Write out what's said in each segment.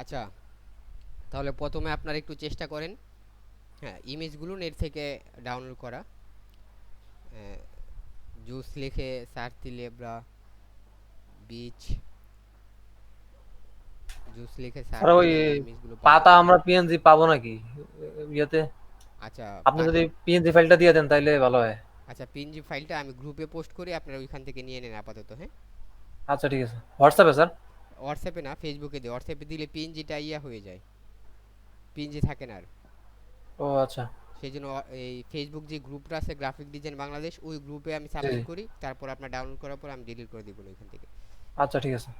আচ্ছা, তাহলে প্রথমে আপনারা একটু চেষ্টা করেন, হ্যাঁ, ইমেজগুলো নেট থেকে ডাউনলোড করা। জুস লিখে সার্চ দিলে বা বিচ জুস লিখে সার্চ স্যার ওই দিলে এই ইমেজগুলো পাবেন। পাতা আমরা পিএনজি পাবো নাকি ইয়েতে? আচ্ছা আপনি পাতা। যদি পিএনজি ফাইলটা দিয়ে দেন তাইলে ভালো হয়। আচ্ছা, পিএনজি ফাইলটা আমি গ্রুপে পোস্ট করি, আপনারা ওইখান থেকে নিয়ে নেন আপাতত, হ্যাঁ। আচ্ছা ঠিক আছে, হোয়াটসঅ্যাপে স্যার? হোয়াটসঅ্যাপে না, ফেসবুকে দিই। হোয়াটসঅ্যাপে দিলে পিএনজিটা ইয়া হয়ে যায়, পিএনজি থাকে না আর। ও আচ্ছা। সেই জন্য এই ফেসবুক যে গ্রুপটা আছে, গ্রাফিক ডিজাইন বাংলাদেশ, ওই গ্রুপে আমি জি জি। সাবমিট করি, তারপর আপনার ডাউনলোড করার পর আমি ডিলিট করে দিব ওইখান থেকে। আচ্ছা ঠিক আছে।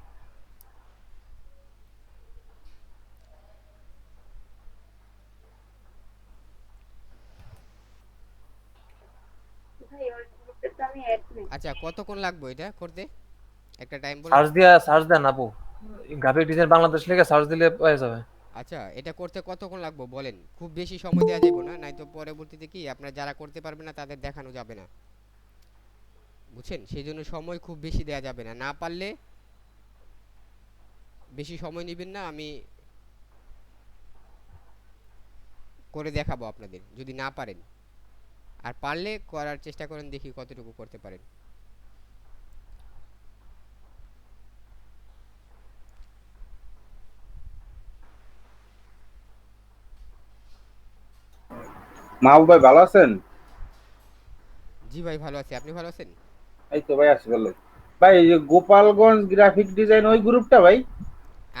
আচ্ছা, কতক্ষণ লাগবে এটা করতে, একটা টাইম বলেন। সার্চ দেন আপু, গ্রাফিক ডিজাইন বাংলাদেশ লিখে সার্চ দিলে পেয়ে যাবে। আচ্ছা, এটা করতে কতক্ষণ লাগবে বলেন, খুব বেশি সময় দেওয়া যাবে না, নাই তো পরবর্তীতে কি আপনার যারা করতে পারবে না তাদের দেখানো যাবে না, বুঝছেন? সেই জন্য সময় খুব বেশি দেওয়া যাবে না, না পারলে বেশি সময় নেবেন না, আমি করে দেখাবো আপনাদের যদি না পারেন। আর পারলে করার চেষ্টা করেন, দেখি কতটুকু করতে পারেন। মাহবুব ভাই ভালো আছেন? জি ভাই, ভালো আছি, আপনি ভালো আছেন? এই তো ভাই আছি ভালো। ভাই এই যে গোপালগঞ্জ গ্রাফিক ডিজাইন ওই গ্রুপটা ভাই?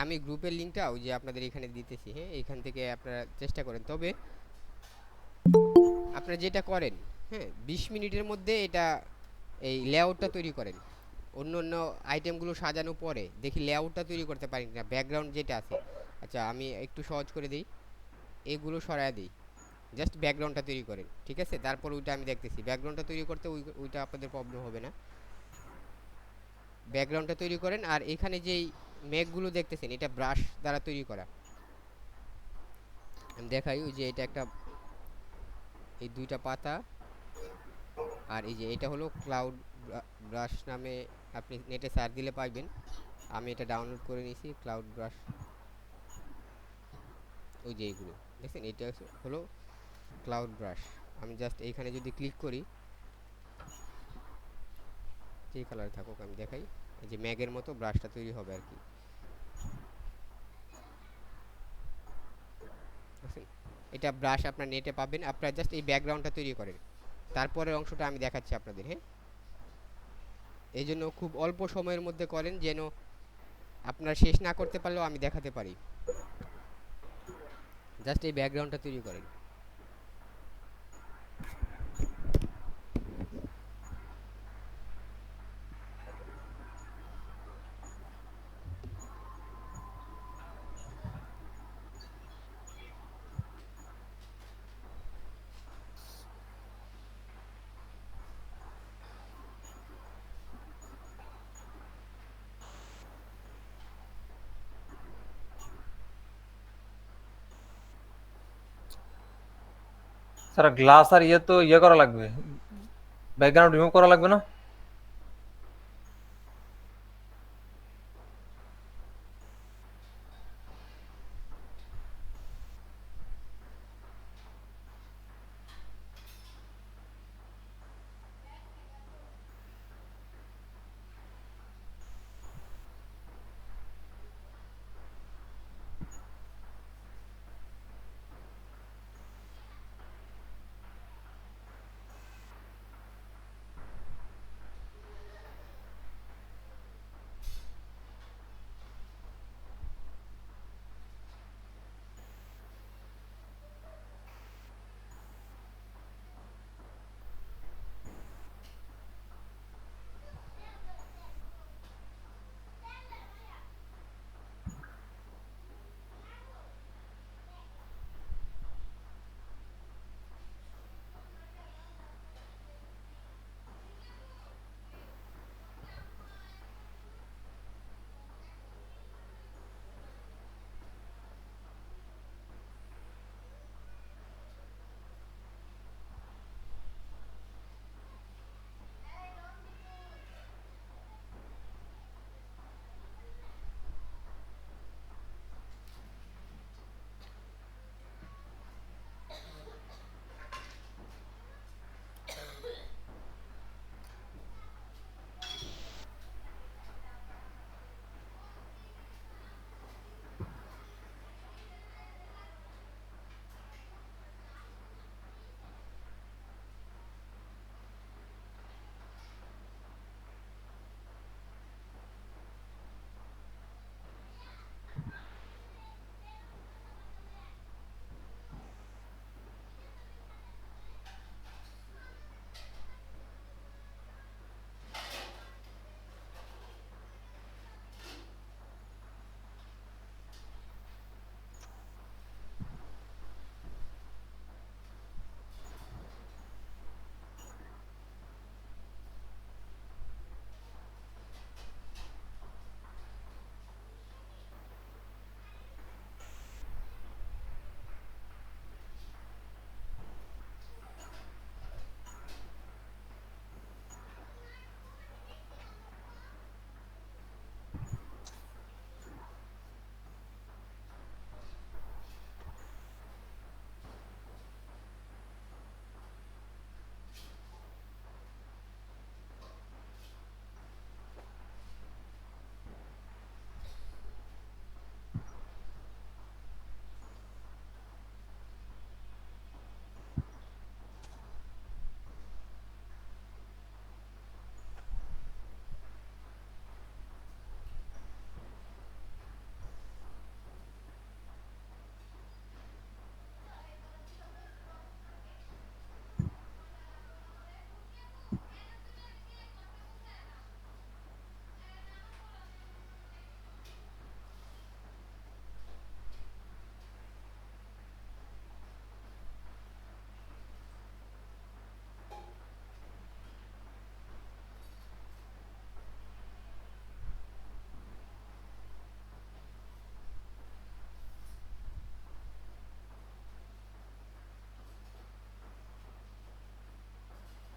আমি গ্রুপের লিঙ্কটা ওই যে আপনাদের এখানে দিতেছি, হ্যাঁ, এইখান থেকে আপনারা চেষ্টা করেন। তবে আপনারা যেটা করেন, হ্যাঁ, 20 মিনিটের মধ্যে এটা এই লেআউটটা তৈরি করেন। অন্য অন্য আইটেমগুলো সাজানো পরে দেখি লেআউটটা তৈরি করতে পারি না, ব্যাকগ্রাউন্ড যেটা আছে। আচ্ছা, আমি একটু সহজ করে দিই, এগুলো সরায় দিই, জাস্ট ব্যাকগ্রাউন্ডটা তৈরি করেন, ঠিক আছে? তারপর ওইটা আমি দেখতেছি, ব্যাকগ্রাউন্ডটা তৈরি করতে ওইটা আপনাদের প্রবলেম হবে না। ব্যাকগ্রাউন্ডটা তৈরি করেন, আর এখানে যেই মেঘগুলো দেখতেছেন এটা ব্রাশ দ্বারা তৈরি করা। আমি দেখাই, ওই যে এটা একটা, এই দুইটা পাতা, আর এই যে এটা হলো ক্লাউড ব্রাশ নামে, আপনি নেটে সার্চ দিলে পাইবেন। আমি এটা ডাউনলোড করে নিয়েছি, ক্লাউড ব্রাশ। ওই যে এইগুলো দেখছেন, এটা হলো ক্লাউড ব্রাশ। আমি জাস্ট এইখানে যদি ক্লিক করি, যেই কালারে থাকুক আমি দেখাই, এই যে ম্যাগের মতো ব্রাশটা তৈরি হবে আর কি, বুঝছেন? এটা ব্রাশ আপনার নেটে পাবেন, আপনারা জাস্ট এই ব্যাকগ্রাউন্ডটা তৈরি করেন, তারপরের অংশটা আমি দেখাচ্ছি আপনাদের, হ্যাঁ। এই জন্য খুব অল্প সময়ের মধ্যে করেন, যেন আপনার শেষ না করতে পারলেও আমি দেখাতে পারি। জাস্ট এই ব্যাকগ্রাউন্ডটা তৈরি করেন। স্যার গ্লাস আর ইয়ে তো ইয়ে করা লাগবে, ব্যাকগ্রাউন্ড রিমুভ করা লাগবে না?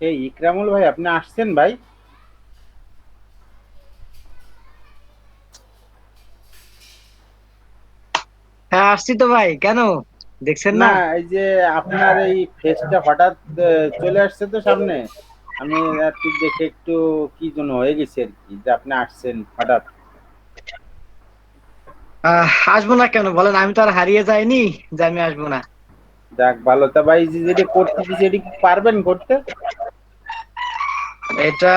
এই ইকরামুল ভাই, আপনি আসছেন ভাই? হ্যাঁ আসছি তো ভাই, কেন দেখছেন না, না? এই যে আপনার এই ফেসটা হঠাৎ চলে আসছে তো সামনে। আমি আর কি দেখে একটু কি জন্য হয়ে গেছে আর কি, যে আপনি আসছেন হঠাৎ। আসবো না কেন বলেন, আমি তো আর হারিয়ে যাইনি যে আমি আসবো না। যাক ভালো। তা ভাই, যে যেটা করতে দিছে এটি কি পারবেন করতে? এটা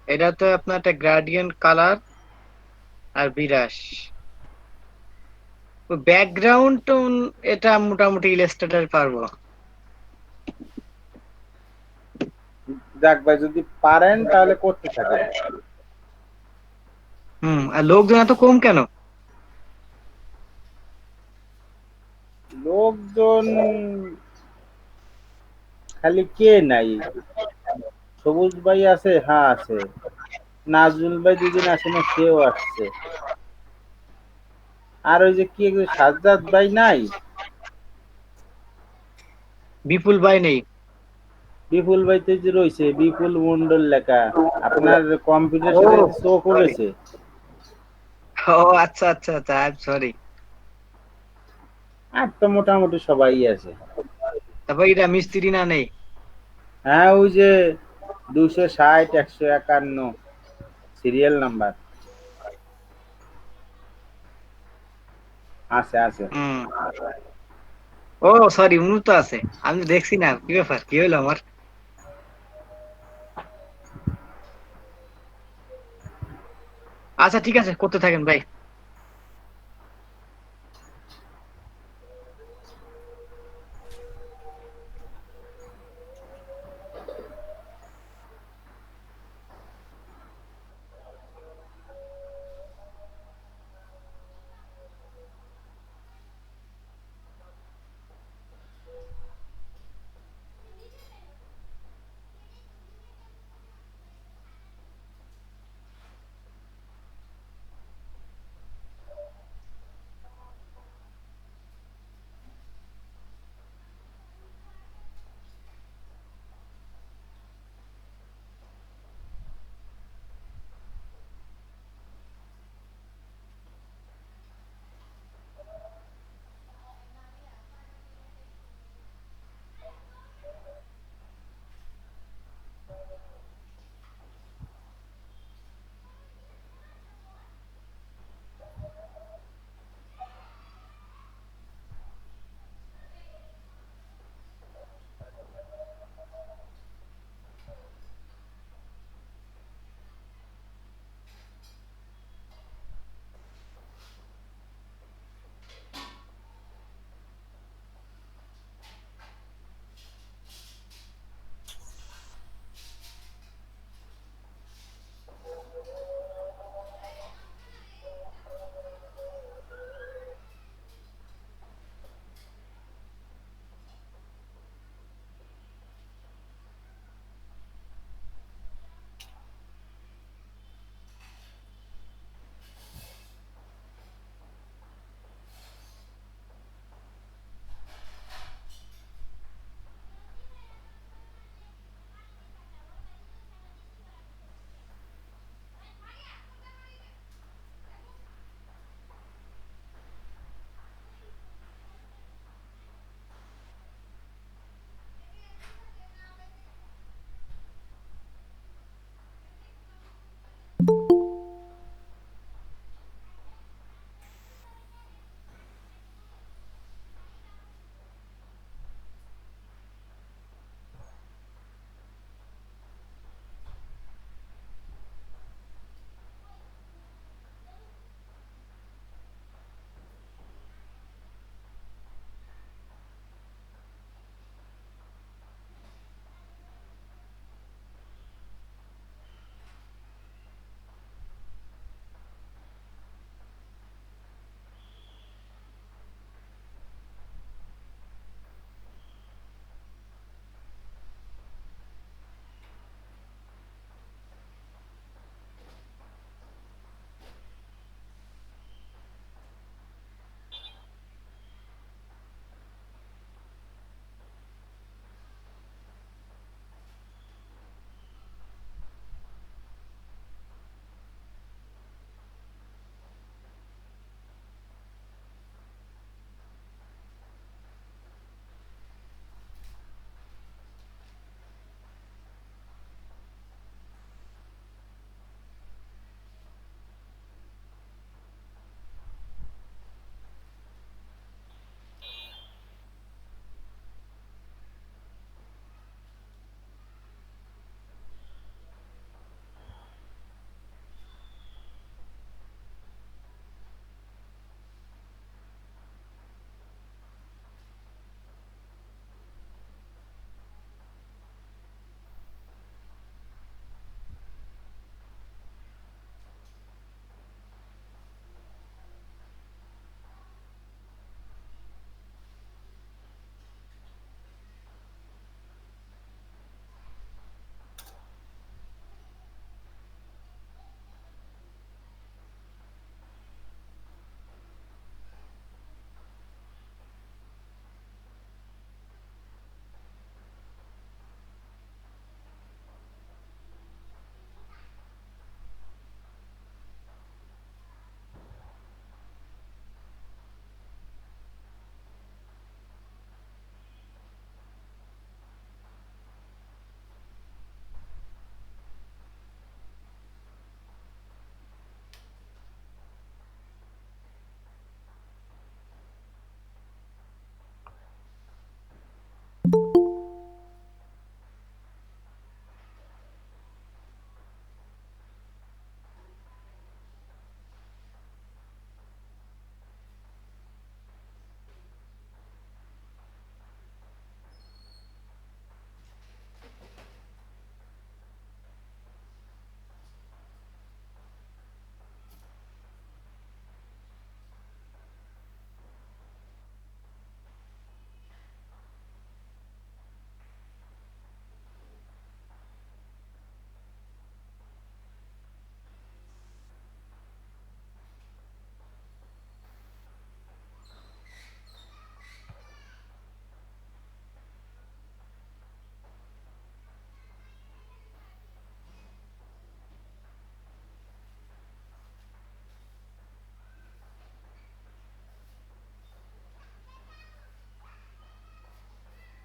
এটা তো আপনার একটা গ্রাডিয়েন্ট কালার আর বিরাস ব্যাকগ্রাউন্ড টোন, এটা মোটামুটি ইলাস্ট্রেটর পারবো। যাক ভাই, যদি পারেন তাহলে করতে থাকেন। আর লোকজন এত কম কেন? লোকজন খালি কে নাই? সবুজ ভাই আছে, হ্যাঁ আছে। নাজমুল ভাই দুদিন আসে না, সেও আসছে। আর ওই যে কি একজন সাজ্জাদ ভাই নাই? বিপুল ভাই নেই? বিপুল ভাই তো যে রয়েছে, বিপুল মন্ডল লেখা। আপনার কম্পিউটারের ও সাথে চোখও সরি, গেছে। ও আচ্ছা আচ্ছা আচ্ছা, আই এম সরি। আর তো মোটামুটি সবাই আছে। তারপর এটা মিস্ত্রি না নেই? হ্যাঁ, ওই যে 260 151 সিরিয়াল নাম্বার আছে আছে। হুম। ও সরি, উনি তো আছে। আমি তো দেখছি না, কি ব্যাপার, কি হলো আমার? আচ্ছা ঠিক আছে, করতে থাকেন ভাই।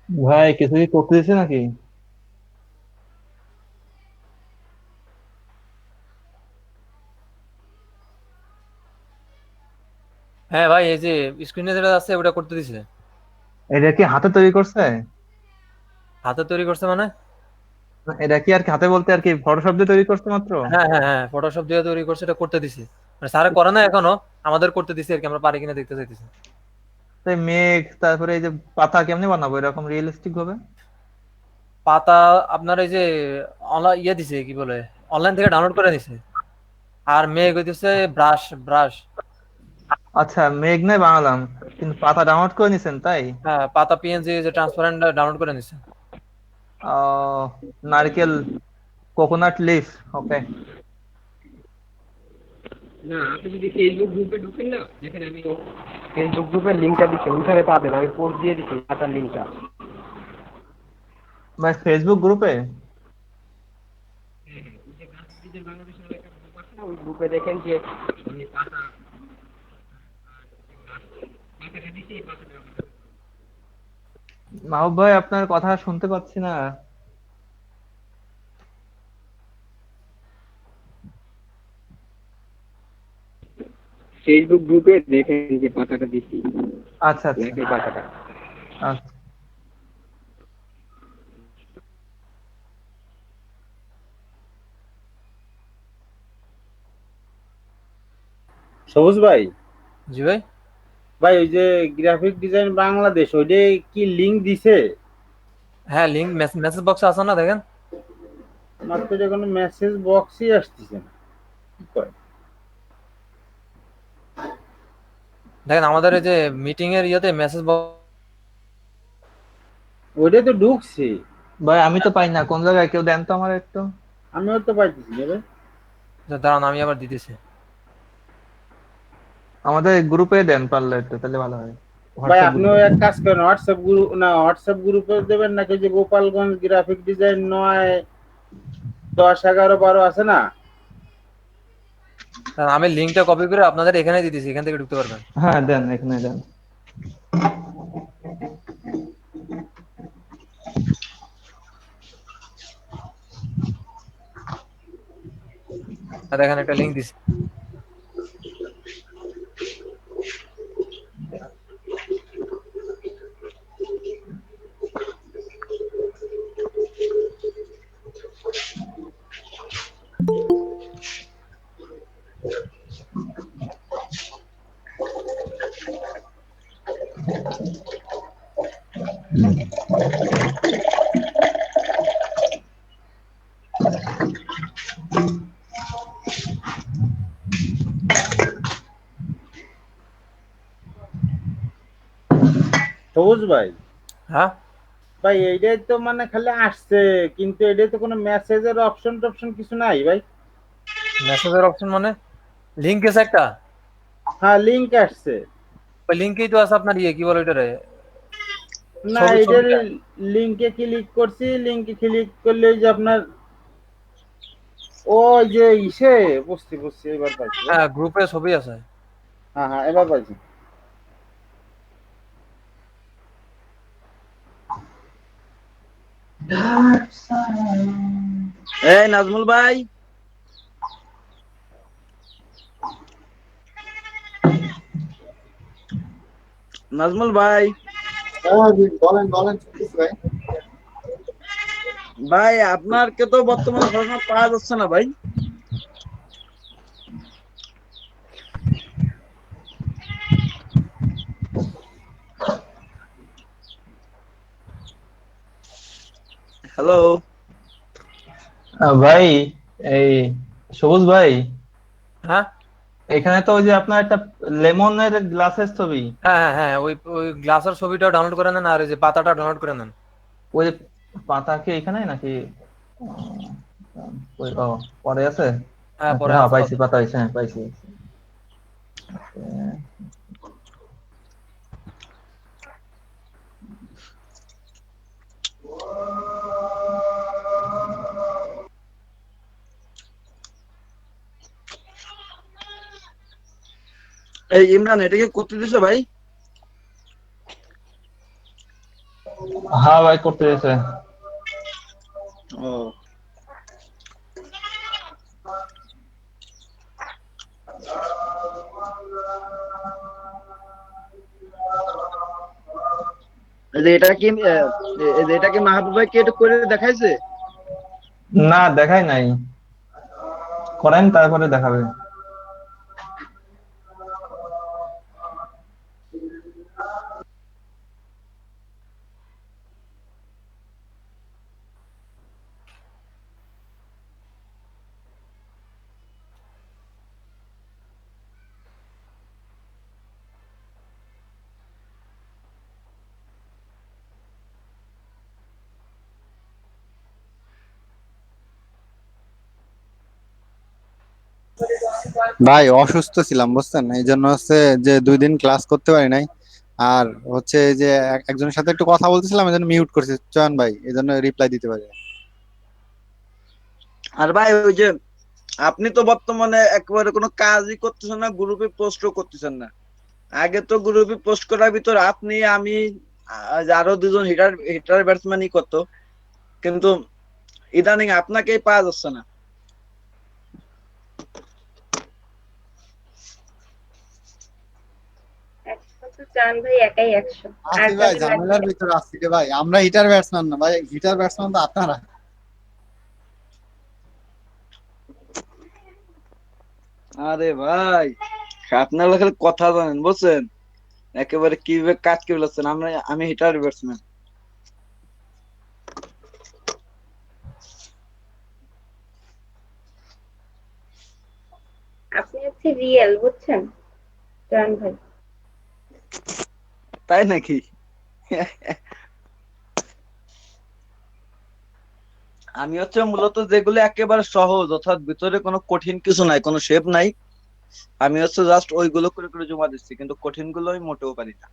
ভাই কিছু কি করতে দিছে নাকি? হ্যাঁ ভাই, এই যে স্ক্রিনে যেটা আছে ওটা করতে দিছে। এটা কি হাতে তৈরি করছে? হাতে তৈরি করছে মানে? এটা কি আর কি হাতে বলতে আর কি ফটোশপ দিয়ে তৈরি করছে মাত্র? হ্যাঁ হ্যাঁ হ্যাঁ, ফটোশপ দিয়ে তৈরি করছে, এটা করতে দিছে। মানে স্যারে করে না এখনো, আমাদের করতে দিছে আর কি, আমরা পারি কিনা দেখতে চাইতেছি। তাই মেঘ তারপরে এই যে পাতা কেমনে বানাবো এরকম রিয়েলিস্টিক ভাবে? পাতা আপনার এই যে অনলাইন ইয়ে দিছে, কি বলে, অনলাইন থেকে ডাউনলোড করে নিছে। আর মেঘ হইতেছে ব্রাশ ব্রাশ। আচ্ছা মেঘ নাই বানালাম, কিন্তু পাতা ডাউনলোড করে নিছেন তাই? হ্যাঁ, পাতা পিএনজি যে ট্রান্সপারেন্ট ডাউনলোড করে নিছে। আহ নারকেল, কোকোনাট লিফ, ওকে। না, আপনি যদি ফেসবুক গ্রুপে ঢুকেন না, যেখানে আমি ফেসবুক গ্রুপের লিঙ্কটা দিচ্ছি ওইখানে পাবেন, আমি পোস্ট দিয়ে দিচ্ছি পাতার লিঙ্কটা। ভাই ফেসবুক গ্রুপে? হ্যাঁ হ্যাঁ, ওই যে গাছ ব্রিজের বাংলাদেশ নামে একটা গ্রুপ আছে না, ওই গ্রুপে দেখেন যে আমি পাতাটা দিচ্ছি, এই পাতাটা আমাদের। মাহবুব ভাই আপনার কথা শুনতে পাচ্ছি না। ফেসবুক গ্রুপে দেখেন যে পাতাটা দিচ্ছি, আচ্ছা আচ্ছা এই পাতাটা। আচ্ছা। সবুজ ভাই, জি ভাই। ভাই ওই যে গ্রাফিক ডিজাইন বাংলাদেশ ওইটা কি লিংক দিছে? হ্যাঁ, লিঙ্ক মেসেজ বক্সে আছে না, দেখেন। মাত্র যে কোনো মেসেজ বক্সই আসতেছে না, কি করে? দেখেন আমাদের এই যে মিটিং এর ইয়েতে মেসেজ বক্স। ওইটাই তো ঢুকছে, ভাই আমি তো পাই না, কোন জায়গায় কেউ দেন তো আমার একটু। আমিও তো পাইতেছি না রে। দাঁড়ান আমি আবার দিতেছি। আমাদের গ্রুপে দেন পারলে একটু, তাহলে ভালো হয়। ভাই হোয়াটসঅ্যাপ আপনিও গ্রুপে। এক কাজ করেন, হোয়াটসঅ্যাপ গ্রুপ না, হোয়াটসঅ্যাপ গ্রুপে দেবেন নাকি? ওই যে গোপালগঞ্জ গ্রাফিক ডিজাইন 9, 10, 11, 12 আছে না? দাঁড়ান, আমি লিঙ্কটা কপি করে আপনাদের এখানে দিতেছি, এখান থেকে ঢুকতে পারবেন। হ্যাঁ দেন, এখানে দেন। আর দেখেন একটা লিঙ্ক দিছি। সবুজ ভাই, হ্যাঁ, ভাই এইটাই তো মানে খালি আসছে, কিন্তু এটাই তো কোনো মেসেজের অপশন টপশন কিছু নাই ভাই। মেসেজের অপশন মানে লিঙ্ক এসে একটা। হ্যাঁ লিংক আসছে। ওই লিঙ্কেই তো আছে আপনার ইয়ে, কি বলে ওইটারে, না ছবি এটার ছবিটা। লিংকে ক্লিক করছি, লিংকে ক্লিক করলে ওই যে আপনার ওই যে ইসে, বুঝছি বুঝছি, এবার পাইছি ভাই। হ্যাঁ, গ্রুপে ছবি আছে। হ্যাঁ হ্যাঁ, এবার পাইছি। এই নাজমুল ভাই, নাজমুল ভাই, বলেন বলেন, শুনতেছি ভাই। ভাই আপনারকে তো বর্তমানে সবসময় পাওয়া যাচ্ছে না ভাই। হ্যালো। ভাই এই সবুজ ভাই, হ্যাঁ এখানে তো ওই যে আপনার একটা লেমনের গ্লাসের ছবি। হ্যাঁ হ্যাঁ হ্যাঁ, ওই ওই গ্লাসের ছবিটা ডাউনলোড করে নেন, আর ওই যে পাতাটা ডাউনলোড করে নেন। ওই যে পাতা কি এখানে নাকি? ওই ও পরে আছে। হ্যাঁ, আচ্ছা পরে হ্যাঁ আছে পাইছি, পাতা। পাতা হয়েছে, হ্যাঁ পাইছি। এই ইমরান, এটা কি করতে দিছো ভাই? হ্যাঁ ভাই করতে গেছে। ও এই যে এটা কি এই যে এটা কি মাহবুব ভাই কি এটা করে দেখাইছে? না দেখাই নাই, করেন তারপরে দেখাবে। ভাই অসুস্থ ছিলাম বুঝছেন, এই জন্য হচ্ছে যে 2 দিন ক্লাস করতে পারি নাই। আর হচ্ছে এই যে একজনের সাথে একটু কথা বলতেছিলাম, এই জন্য মিউট করছি চয়ন ভাই, এই জন্য রিপ্লাই দিতে পারি নাই। আর ভাই ওই যে আপনি তো বর্তমানে একেবারে কোনো কাজই করতেছেন না, গ্রুপে পোস্টও করতেছেন না। আগে তো গ্রুপে পোস্ট করার ভিতর আপনি আমি আরো দুজন হিটার হিটার ব্যাটসম্যানই করতো, কিন্তু ইদানিং আপনাকেই পাওয়া যাচ্ছে না। একশো তো চান ভাই, একাই 100 আর আছি ভাই, কাজে লাগবে। ঝামেলার ভিতরে আছি রে ভাই, আমরা হিটার ব্যাটসম্যান না ভাই, হিটার ব্যাটসম্যান তো আপনারা। আরে ভাই, আপনারা খালি কথা জানেন বুঝছেন, একেবারে কিভাবে কাজ করে যাচ্ছেন। আমি হিটার ব্যাটসম্যান। আপনি হচ্ছে রিয়েল, বুঝছেন চান ভাই? তাই নাকি? আমি হচ্ছে মূলত যেগুলো একেবারে সহজ, অর্থাৎ ভিতরে কোনো কঠিন কিছু নাই, কোনো শেপ নাই, আমি হচ্ছে জাস্ট ওইগুলো করে করে জমা দিচ্ছি, কিন্তু কঠিন গুলো আমি মোটেও পারি না।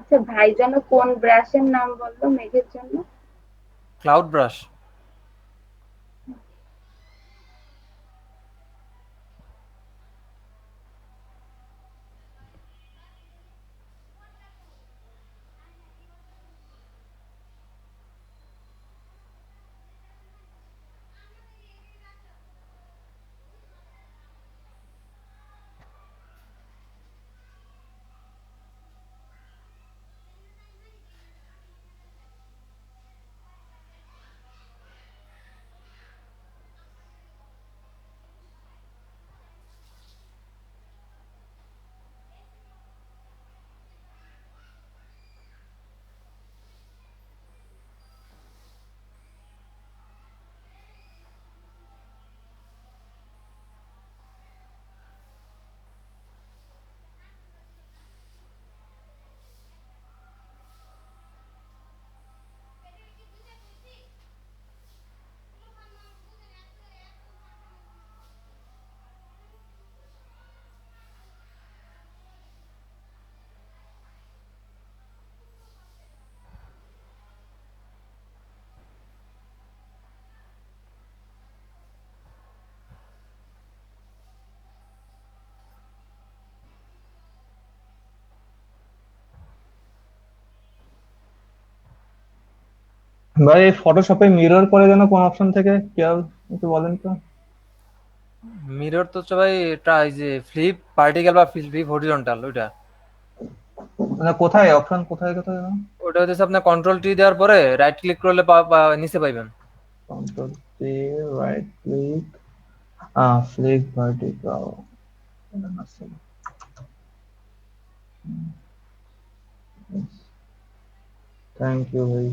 আচ্ছা ভাই যেন কোন ব্রাশের নাম বললো মেঘের জন্য? Cloud brush. ভাই ফটোশপে মিরর করে যেন কোন অপশন থেকে কেউ একটু বলেন তো। মিরর তো হচ্ছে ভাই এটা এই যে ফ্লিপ পার্টিকেল বা ফ্লিপ হরিজন্টাল, ওইটা। মানে কোথায় অপশন, কোথায় কোথায়? ওটা হচ্ছে আপনার কন্ট্রোল টি দেওয়ার পরে রাইট ক্লিক করলে নিচে পাইবেন। Control C, right click, flip vertical. Thank you ভাই।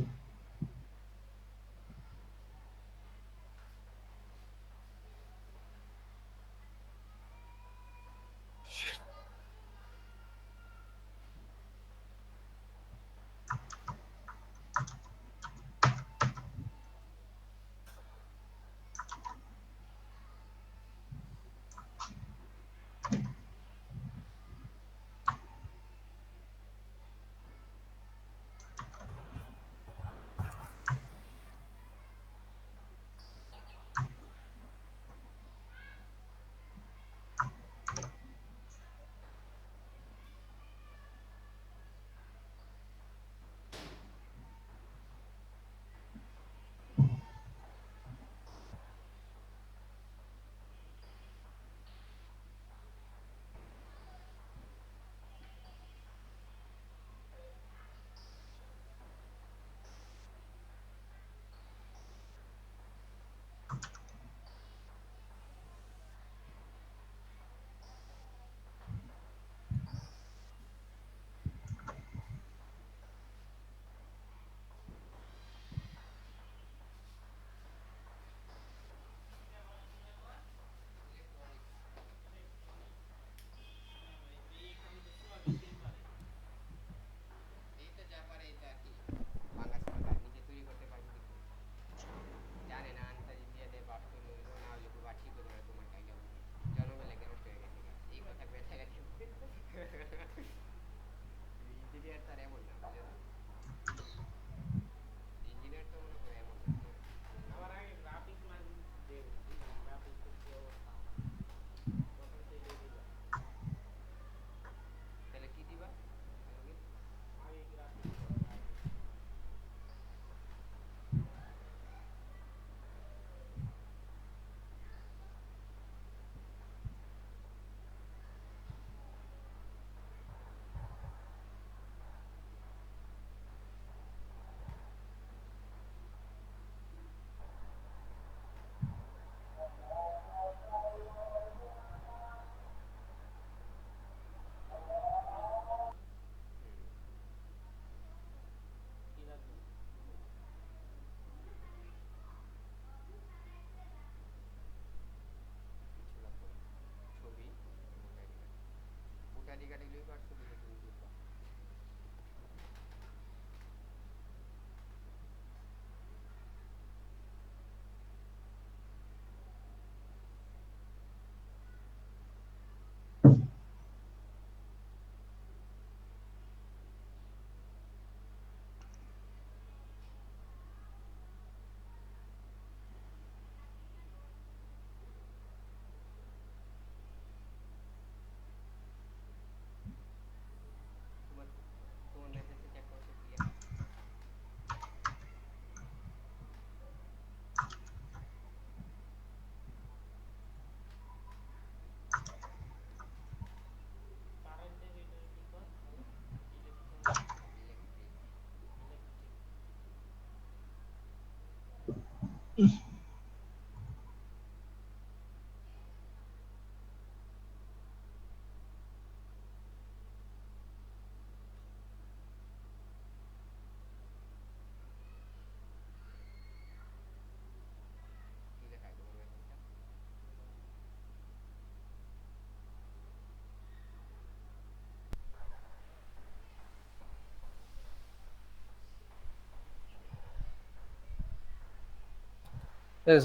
এই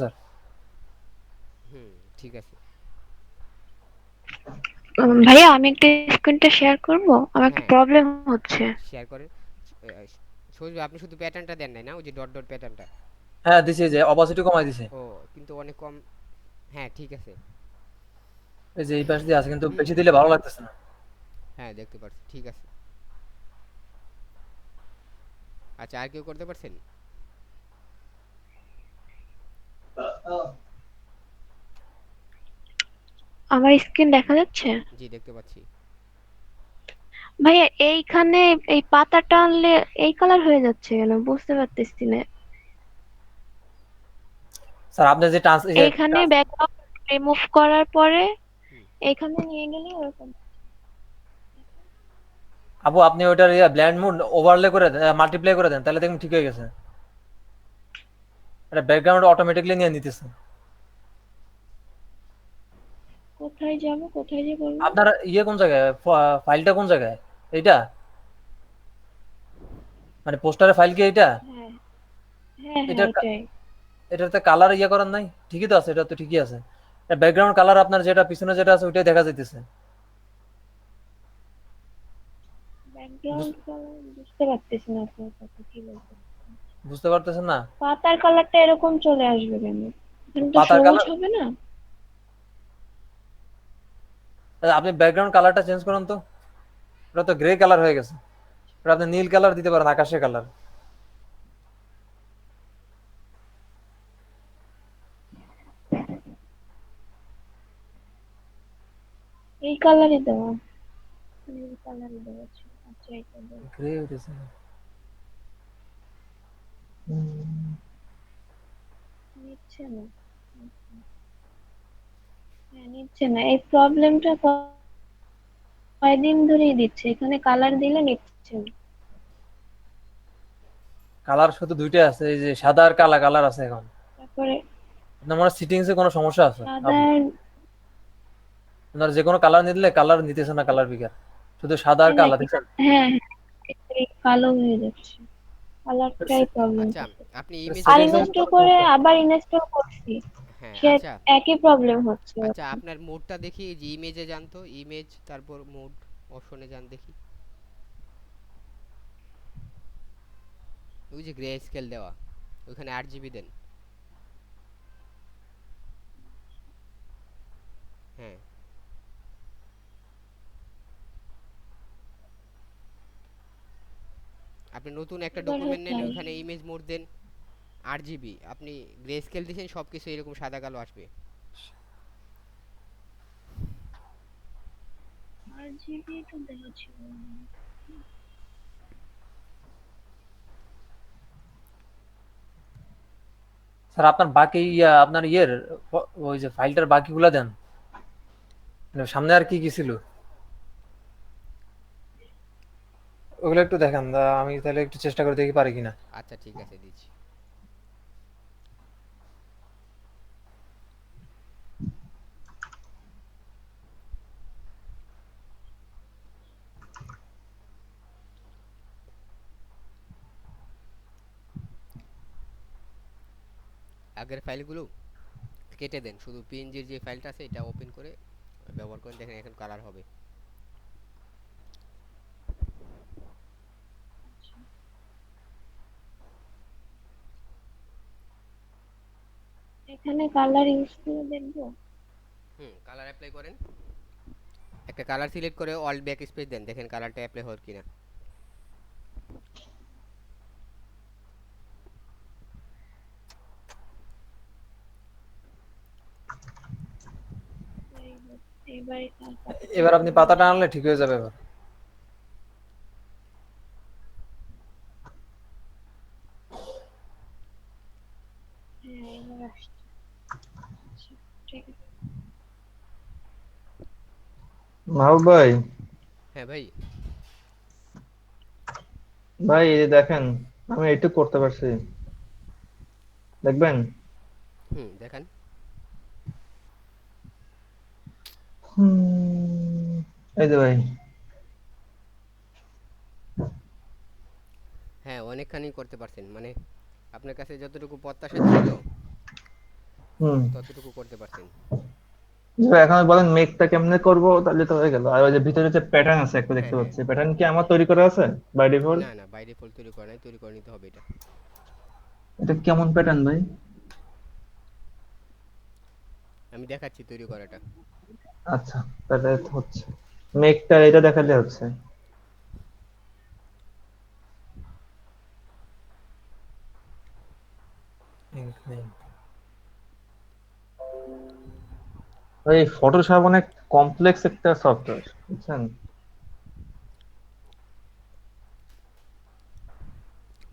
স্যার হুম, ঠিক আছে। ভাইয়া আমি একটা স্ক্রিনটা শেয়ার করব, আমার একটা হ্যাঁ, প্রবলেম হচ্ছে। শেয়ার করেন। সবুজ ভাই, আপনি শুধু প্যাটার্নটা দেন নাই না, ওই যে ডট ডট প্যাটার্নটা? হ্যাঁ দিছি, যে অপাসিটি কমাই দিছে। ও, কিন্তু অনেক কম। হ্যাঁ, ঠিক আছে। এই যে এই পাশ দিয়ে আছে, কিন্তু বেশি দিলে ভালো লাগতেছে না। হ্যাঁ, দেখতে পাচ্ছি, ঠিক আছে। আচ্ছা, আর কেউ করতে পারছেন? আমার স্ক্রিন দেখা যাচ্ছে? জি, দেখতে পাচ্ছি। ভাইয়া এইখানে এই পাতা টানলে এই কালার হয়ে যাচ্ছে কেন বুঝতে পারতেছি না। স্যার আপনি যে এইখানে ব্যাকগ্রাউন্ড রিমুভ করার পরে হুম। এইখানে নিয়ে গেলে ওরকম। আপু আপনি ওইটার ব্ল্যান্ড মোড ওভারলে করে দেন, মাল্টিপ্লাই করে দেন, তাহলে দেখুন ঠিক হয়ে গেছে। এটা ব্যাকগ্রাউন্ড অটোমেটিক্যালি নিয়ে নিতেছে। কোথায় যাব, কোথায় যে করবো? আপনার কোন জায়গায়, ফাইলটা কোন জায়গায়? এইটা মানে পোস্টারের ফাইল কি এইটা? হ্যাঁ হ্যাঁ হ্যাঁ, এটার এটাই। এটাতে কালার করার নাই? ঠিকই তো আছে, এটা তো ঠিকই আছে। ব্যাকগ্রাউন্ড কালার আপনার যেটা পিছনে যেটা আছে ওইটাই দেখা যাইতেছে। ব্যাকগ্রাউন্ড কালার বুঝতে পারতেছি না আপনার কথা কি বলতে। বুঝতে পারতেছেন না? পাতার কালারটা এরকম চলে আসবে কেন? এখানে তো পাতার সবুজ কালার, হবে না? আপনি ব্যাকগ্রাউন্ড কালারটা চেঞ্জ করুন তো। ওটা তো গ্রে কালার হয়ে গেছে। ওটা আপনি নীল কালার দিতে পারেন, আকাশের কালার। এই কালারই দেওয়া, এই কালারই দেওয়া ছিল। আচ্ছা, এটা দেবো। গ্রে হইতেছে। নিচ্ছে না। হ্যাঁ, নিচ্ছে না, এই প্রবলেমটা কয়দিন ধরেই দিচ্ছে, এখানে কালার দিলে নিচ্ছে না। কালার শুধু দুইটা আছে, এই যে সাদা আর কালা কালার আছে এখন। তারপরে আপনার মনে সিটিংস এ কোনো সমস্যা আছে? সাদা আপনার যে কোনো কালার নিলে কালার নিতেছে না, কালার বিকার শুধু সাদা আর কালা দেখছেন। হ্যাঁ হ্যাঁ, এই কালো হয়ে যাচ্ছে, কালারটাই প্রবলেম আচ্ছা, করছে। আপনি ইমেজ আর সেটিংস ইনস্টল করে আবার ইনস্টল করছি, হ্যাঁ, সে আচ্ছা। একই প্রবলেম হচ্ছে। আচ্ছা, আপনার মোডটা দেখি, এই যে ইমেজে যান তো, ইমেজ তারপর মোড অপশনে যান দেখি। ওই যে গ্রে স্কেল দেওয়া, ওইখানে 8 GB দেন। হ্যাঁ, আপনি নতুন একটা এবার ডকুমেন্ট হচ্ছে নেন, ওইখানে ইমেজ মোড দেন 8 GB। আপনি গ্রে স্কেল দিয়েছেন, সবকিছু এরকম সাদা কালো আসবে। RGB তো দেওয়া ছিল না। স্যার আপনার বাকি আপনার ওই যে ফাইলটার বাকিগুলা দেন, মানে সামনে আর কি কি ছিল ওগুলো একটু দেখান। আমি তাহলে একটু চেষ্টা করে দেখি পারি কিনা। আচ্ছা, ঠিক আছে, দিচ্ছি। আগের ফাইলগুলো কেটে দেন, শুধু পিএনজির যে ফাইলটা আছে এটা ওপেন করে ব্যবহার করেন, দেখেন এখন কালার হবে। এখানে কালার ইউজ করে দেখবো। হুম, কালার অ্যাপ্লাই করেন। একটা কালার সিলেক্ট করে অল ব্যাক স্পেস দেন, দেখেন কালারটা অ্যাপ্লাই হয় কিনা। এবারে এবার আপনি পাতাটা আনলে ঠিক হয়ে যাবে এবার। হ্যাঁ, আসছে। আচ্ছা, ঠিক আছে। মাহবুব ভাই, হ্যাঁ ভাই। ভাই এই যে দেখেন, আমি এইটুক করতে পারছি, দেখবেন? দেখান। হুম, এই যে ভাই। হ্যাঁ, অনেকখানি করতে পারছেন, মানে আপনার কাছে যতটুকু প্রত্যাশা ছিল হুম। ততটুকু করতে পারছেন। জি ভাই, এখন বলেন মেঘটা কেমনে করব, তাহলে তো হয়ে গেল। আর ওই যে ভিতরে যে প্যাটার্ন আছে একটা হ্যাঁ দেখতে হ্যাঁ। পাচ্ছি, প্যাটার্ন কি আমার তৈরি করা আছে বাই ডিফল্ট? না না, বাই ডিফল্ট তৈরি করা নাই, তৈরি করে নিতে হবে এটা। এটা কেমন প্যাটার্ন ভাই? আমি দেখাচ্ছি তৈরি করাটা। আচ্ছা, তাহলে তো হচ্ছে মেঘটা এটা দেখালে হচ্ছে। এই ফটোশপ অনেক কমপ্লেক্স একটা সফটওয়্যার, বুঝছেন?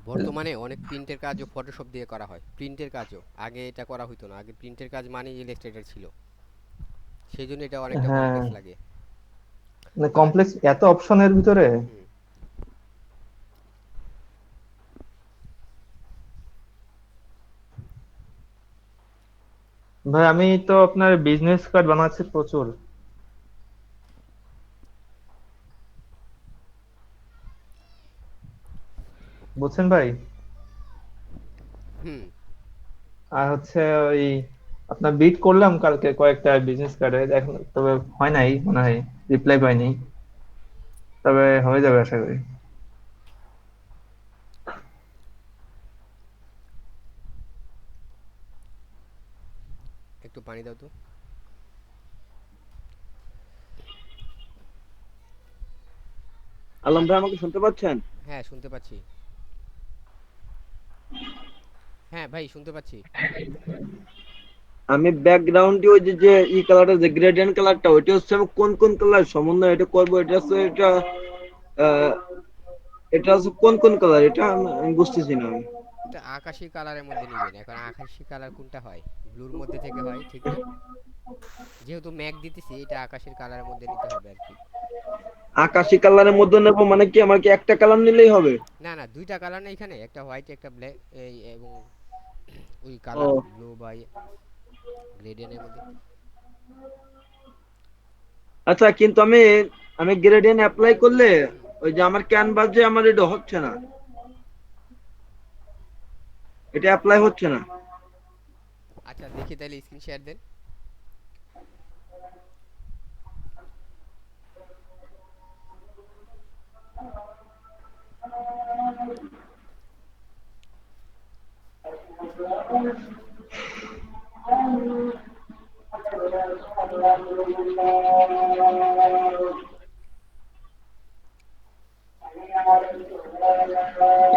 বর্তমানে অনেক প্রিন্টের কাজও ফটোশপ দিয়ে করা হয়, প্রিন্টের কাজও। আগে এটা করা হতো না, আগে প্রিন্টের কাজ মানে ইলাস্ট্রেটর ছিল, সেই জন্য এটা অনেকটা হ্যাঁ, কমপ্লেক্স লাগে। মানে আর কমপ্লেক্স এত অপশনের ভিতরে। হুম, ভাই আমি তো আপনার বিজনেস কার্ড বানাচ্ছি প্রচুর, বুঝছেন ভাই? হুম। আর হচ্ছে ওই আপনার বিট করলাম কালকে কয়েকটা বিজনেস কার্ডে, এখন তবে হয় নাই মনে হয়, রিপ্লাই পাইনি, তবে হয়ে যাবে আশা করি। একটু পানি দাও তো। আলম ভাই আমাকে শুনতে পাচ্ছেন? হ্যাঁ শুনতে পাচ্ছি। হ্যাঁ ভাই শুনতে পাচ্ছি। আমি ব্যাকগ্রাউন্ডে ওই যে যে ই কালারটা, যে গ্রেডিয়েন্ট কালারটা, ওইটা হচ্ছে আমি কোন কোন কালার সমন্বয় এটা করবো, এটা হচ্ছে এটা আহ, এটা হচ্ছে কোন কোন কালার, এটা আমি বুঝতেছি না আমি। এটা আকাশী কালারের মধ্যে নিবেন। এখন আকাশী কালার কোনটা হয়? ব্লুর মধ্যে থেকে হয়, ঠিক না? যেহেতু ম্যাক দিতেছি, এটা আকাশের কালারের মধ্যে নিতে হবে আর কি। আকাশি কালারের মধ্যে নেবো মানে কি, আমার কি একটা কালার নিলেই হবে? না না, দুইটা কালার না এখানে, একটা হোয়াইট একটা ব্ল্যাক, এই এবং ওই ও কালার ব্লু বা গ্রেডিয়েন্টের মধ্যে। আচ্ছা, কিন্তু আমি আমি গ্রেডিয়েন্ট অ্যাপ্লাই করলে হুম। ওই যে আমার ক্যানভাস যে আমার এটা হচ্ছে না, এটা অ্যাপ্লাই হচ্ছে না। আচ্ছা দেখি তাহলে স্ক্রিন শেয়ার দেন।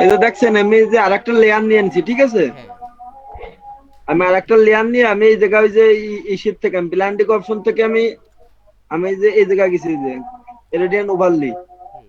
এই যে দেখছেন, আমি এই যে আরেকটা লেয়ার নিয়ে নিছি, ঠিক আছে? হ্যাঁ। আমি আরেকটা লেয়ার নিয়ে আমি এই জায়গায় ওই যে ইসির থেকে আমি ব্ল্যান্ডিং অপশন থেকে আমি আমি এই যে এই জায়গায় গেছি, এই যে রেডিয়ান ওভারলি। হুম।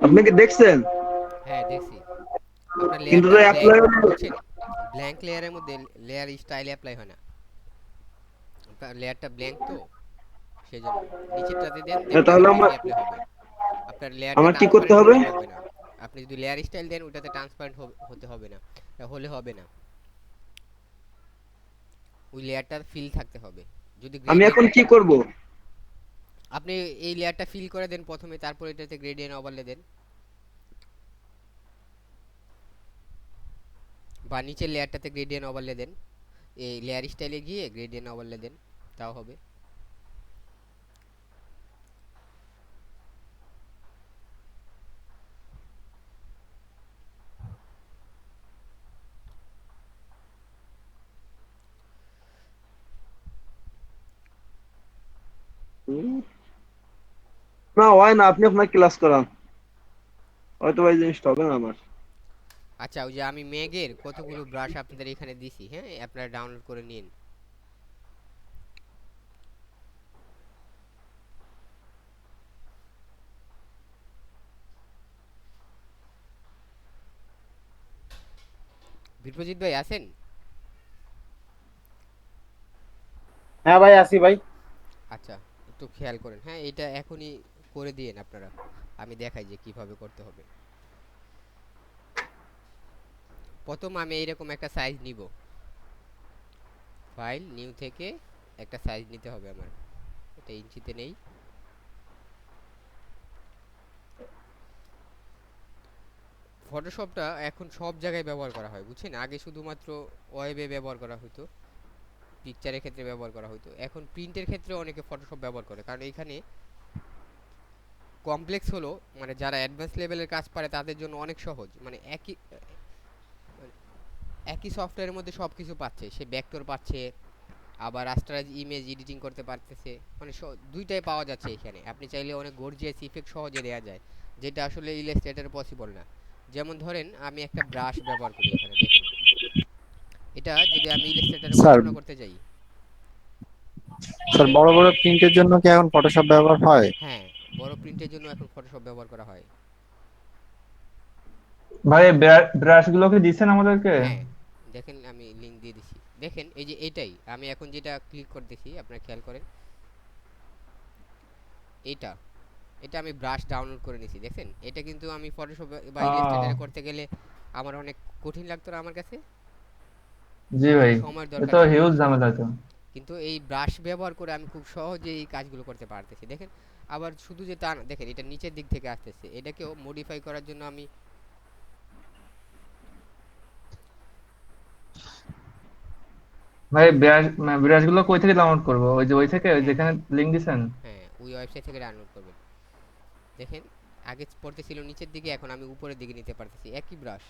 আপনি কি দেখছেন? হ্যাঁ দেখছি। আপনার কিন্তু লেয়ারটা ব্ল্যাঙ্ক, অ্যাপ্লাই বুঝছেন? ব্ল্যাঙ্ক লেয়ারের মধ্যে লেয়ার স্টাইলে অ্যাপ্লাই হয় না। আপনার লেয়ারটা ব্ল্যাঙ্ক তো, সেই জন্য নিচেরটাতে দেন, দেখবেন তাহলে অটোমেটিক আমার অ্যাপ্লাই হবে। আপনার লেয়ারটা আমার কি করতে ট্রান্সপারেন্ট হবে? করা লাগবে না। আপনি যদি লেয়ার স্টাইল দেন, ওটাতে ট্রান্সপারেন্ট হতে হবে না, হলে হবে না। ওই লেয়ারটার ফিল থাকতে হবে। যদি আমি গ্রেডিয়েন্ট, এখন কি করব? আপনি এই লেয়ারটা ফিল করে দেন প্রথমে, তারপর এটাতে গ্রেডিয়েন্ট ওভারলে দেন, বা নিচের লেয়ারটাতে গ্রেডিয়েন্ট ওভারলে দেন। এই লেয়ার স্টাইলে গিয়ে গ্রেডিয়েন্ট ওভারলে দেন, তাও হবে। না হয় না, আপনি আপনার ক্লাস করান, হয়তো এই জিনিসটা হবে না আমার। আচ্ছা, ওই যে আমি মেঘের কতগুলো ব্রাশ আপনাদের এখানে দিছি, হ্যাঁ, আপনারা ডাউনলোড করে নিন। বিপ্রজিৎ ভাই আছেন? হ্যাঁ ভাই, আসি ভাই। আচ্ছা, একটু খেয়াল করেন, হ্যাঁ, এটা এখনই করে দিয়েন আপনারা, আমি দেখাই যে কিভাবে করতে হবে। প্রথম আমি এইরকম একটা সাইজ নিব, ফাইল নিউ থেকে একটা সাইজ নিতে হবে আমার, এটা ইঞ্চিতে নেই। ফটোশপটা এখন সব জায়গায় ব্যবহার করা হয়, বুঝছেন? আগে শুধুমাত্র ওয়েবে ব্যবহার করা হতো, পিকচারের ক্ষেত্রে ব্যবহার করা হতো, এখন প্রিন্টের ক্ষেত্রে অনেকে ফটোশপ ব্যবহার করে, কারণ এখানে কমপ্লেক্স হলো, মানে যারা অ্যাডভান্স লেভেলের কাজ পারে তাদের জন্য অনেক সহজ, মানে একই সফটওয়্যারের মধ্যে সব কিছু পাচ্ছে, সে ভেক্টর পাচ্ছে, আবার রাস্টারাইজ ইমেজ এডিটিং করতে পারতেছে, মানে দুইটাই পাওয়া যাচ্ছে এখানে। আপনি চাইলে অনেক গর্জিয়াস ইফেক্ট সহজে দেওয়া যায়, যেটা আসলে ইলাস্ট্রেটরে পসিবল না। যেমন ধরেন আমি একটা ব্রাশ ব্যবহার করি এখানে, দেখেন এটা যদি আমি ইলাস্ট্রেটরে স্যার বর্ণনা করতে যাই। স্যার বড় বড় প্রিন্টের জন্য কি এখন ফটোশপ ব্যবহার হয়? হ্যাঁ, বড় প্রিন্টের জন্য এখন ফটোশপ ব্যবহার করা হয়। ভাই ব্রাশ গুলো কি দিচ্ছেন আমাদেরকে? হ্যাঁ, দেখেন আমি লিংক দিয়ে দিছি, দেখেন এই যে এটাই আমি এখন যেটা ক্লিক করতেছি, আপনারা খেয়াল করেন, এটা এটা আমি ব্রাশ ডাউনলোড করে নিছি, দেখেন এটা কিন্তু আমি ফটোশপ বা ইলাস্ট্রেটরে করতে গেলে আমার অনেক কঠিন লাগতো না আমার কাছে, জি অনেক ভাই, সময়ের এ দরকার তো ছিল, হিউজ ঝামেলা তো। কিন্তু এই ব্রাশ ব্যবহার করে আমি খুব সহজেই এই কাজগুলো করতে পারতেছি, দেখেন। আবার শুধু যে তা না, দেখেন এটা নিচের দিক থেকে আসতেছে, এটাকেও মডিফাই করার জন্য আমি ভাই ব্রাশ গুলো কই থেকে ডাউনলোড করবো? ওই যে ওই থেকে, ওই হ্যাঁ যেখানে হ্যাঁ লিংক দিছেন? হ্যাঁ, ওই ওয়েবসাইট থেকে ডাউনলোড করবেন। দেখেন আগে পড়তেছিল নিচের দিকে, এখন আমি উপরের দিকে নিতে পারতেছি, একই ব্রাশ।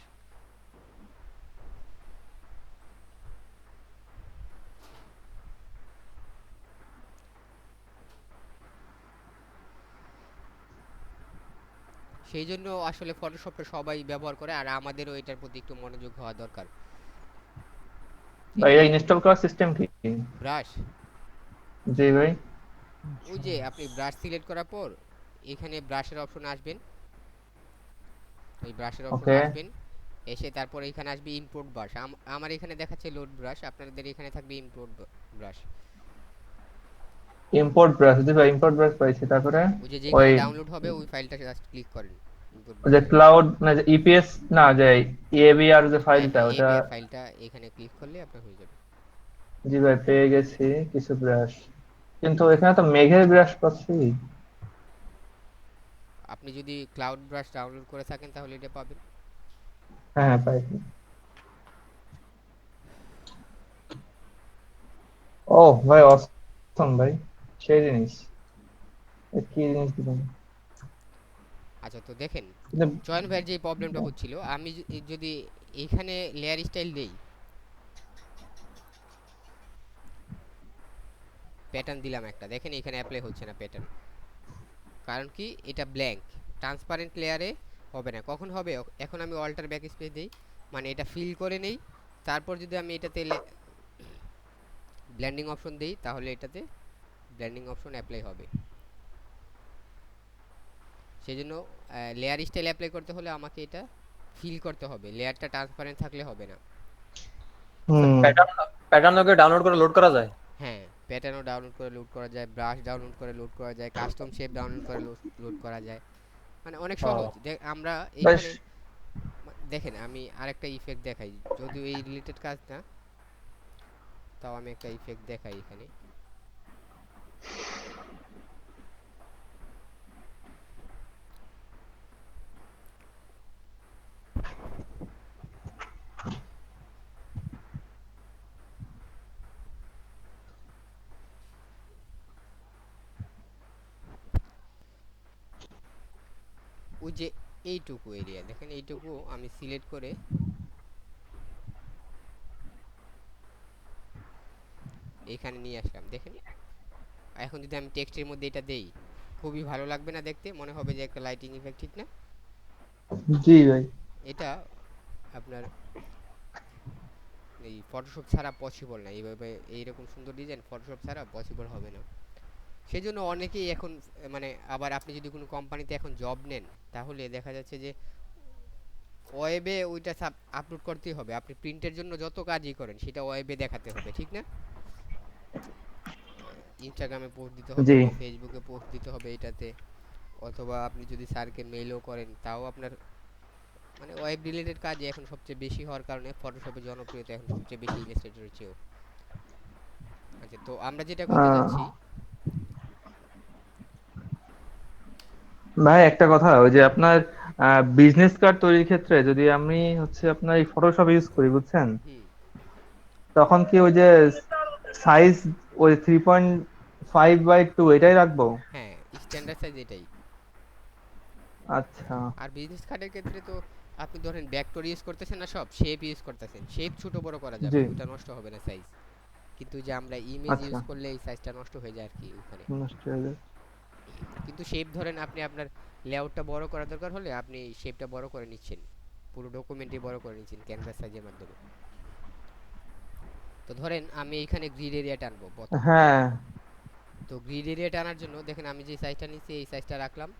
সেই জন্য আসলে ফটোশপটা সবাই ব্যবহার করে, আর আমাদেরও এটার প্রতি একটু মনোযোগ হওয়া দরকার। ভাই এটা এটা কি ইনস্টল করার সিস্টেম কি? ব্রাশ? জি ভাই। ওই যে আপনি ব্রাশ সিলেক্ট করার পর এখানে ব্রাশের অপশন আসবেন, এই ব্রাশের অপশন ওকে, আসবেন, এসে তারপর এখানে আসবে ইম্পোর্ট ব্রাশ। আমার এখানে দেখাচ্ছে লোড ব্রাশ, আপনাদের এখানে থাকবে ইম্পোর্ট ব্রাশ। ইম্পোর্ট ব্রাশ, জি ভাই ইম্পোর্ট ব্রাশ পাইছি। তারপরে ওই যে ওই যেখানে ডাউনলোড হবে ওই ফাইলটা জাস্ট ক্লিক করেন, ইম্পোর্ট যে ব্রাশে। ক্লাউড না, যে ইপিএস, না যে এবিআর যে হ্যাঁ ফাইলটা হ্যাঁ, ওটা। এবিআর ফাইলটা এখানে ক্লিক করলে আপনার হয়ে যাবে। জি ভাই পেয়ে গেছি কিছু ব্রাশ, কিন্তু এখানে তো মেঘের ব্রাশ পাচ্ছি। আপনি যদি ক্লাউড ব্রাশ ডাউনলোড করে থাকেন তাহলে এটা পাবেন। হ্যাঁ হ্যাঁ পাইছি। ও ভাই অসম ভাই, সেই জিনিস। এ কি জিনিস দিবেন? আচ্ছা, তো দেখেন কিন্তু চয়ন ভাইয়ের যে প্রবলেমটা হচ্ছিল, আমি যদি এখানে লেয়ার স্টাইল দেই, প্যাটার্ন দিলাম একটা, দেখেন এখানে অ্যাপ্লাই হচ্ছে না প্যাটার্ন, কারণ কি এটা ব্ল্যাঙ্ক, ট্রান্সপারেন্ট লেয়ারে হবে না। কখন হবে? এখন আমি অল্টার ব্যাক স্পেস দেই, মানে এটা ফিল করে নেই, তারপর যদি আমি এটাতে ব্লেন্ডিং অপশন দেই তাহলে এটাতে ব্লেন্ডিং অপশন অ্যাপ্লাই হবে। সেই জন্য লেয়ার স্টাইল অ্যাপ্লাই করতে হলে আমাকে এটা ফিল করতে হবে, লেয়ারটা ট্রান্সপারেন্ট থাকলে হবে না। হুম। প্যাটার্নকে ডাউনলোড করে লোড করা যায়? হ্যাঁ, প্যাটার্নও ডাউনলোড করে লোড করা যায়, ব্রাশ ডাউনলোড করে লোড করা যায়, কাস্টম শেপ ডাউনলোড করে লোড করা যায়, মানে অনেক ও সহজ। আমরা বেশ। এখানে দেখেন আমি আরেকটা ইফেক্ট দেখাই, যদিও এই রিলেটেড কাজ না, তাও আমি একটা ইফেক্ট দেখাই এখানে। ওই যে এইটুকু এরিয়া দেখেন, এইটুকু আমি সিলেক্ট করে এখানে নিয়ে আসলাম, দেখেন। এখন যদি আমি টেক্সটের মধ্যে এটা দেই, খুবই ভালো লাগবে না দেখতে, মনে হবে যে একটা লাইটিং ইফেক্ট, ঠিক না? জি ভাই। এটা আপনার এই ফটোশপ ছাড়া পসিবল না, এইভাবে এইরকম সুন্দর ডিজাইন ফটোশপ ছাড়া পসিবল হবে না। সেই জন্য অনেকেই এখন মানে আবার আপনি যদি কোনো কোম্পানিতে এখন জব নেন, তাহলে দেখা যাচ্ছে যে ওয়েবে ওইটা আপলোড করতেই হবে। আপনি প্রিন্টের জন্য যত কাজই করেন সেটা ওয়েবে দেখাতে হবে, ঠিক না? ইনস্টাগ্রামে পোস্ট দিতে হবে জি। বা ফেসবুকে পোস্ট দিতে হবে এটাতে, অথবা আপনি যদি স্যারকে মেইলও করেন তাও আপনার মানে ওয়েব রিলেটেড কাজ এখন সবচেয়ে বেশি হওয়ার কারণে ফটোশপের জনপ্রিয়তা এখন সবচেয়ে বেশি ইলাস্ট্রেটরের চেয়েও। আচ্ছা, তো আমরা যেটা করতে আহ, যাচ্ছি, ভাই একটা কথা, ওই যে আপনার বিজনেস কার্ড তৈরির ক্ষেত্রে যদি আমি হচ্ছে আপনার এই ফটোশপ ইউজ করি, বুঝছেন, হুম, তখন কি ওই যে সাইজ ওই 3.5/2 এটাই রাখবো? হ্যাঁ, স্ট্যান্ডার্ড সাইজ এটাই। আচ্ছা। আর বিজনেস কার্ডের ক্ষেত্রে তো আপনি ধরেন ভেক্টর ইউজ করতেছেন না, সব শেপ ইউজ করতেছেন, শেপ ছোট বড় করা যাবে, জি। ওটা নষ্ট হবে না সাইজ। কিন্তু যে আমরা ইমেজ আচ্ছা, ইউজ করলে এই সাইজটা নষ্ট হয়ে যায় আর কি ওখানে। নষ্ট হয়ে যায়। কিন্তু শেপ ধরেন আপনি আপনার লেআউটটা বড় করা দরকার হলে আপনি শেপটা বড় করে নিচ্ছেন, পুরো ডকুমেন্টই বড় করে নিচ্ছেন ক্যানভাস সাইজের মাধ্যমে। তো ধরেন আমি এখানে গ্রিড এরিয়া টানবো প্রথমে। হ্যাঁ। তো গ্রিড এরিয়া টানার জন্য দেখেন আমি যে সাইজটা নিচ্ছি এই সাইজটা রাখলাম।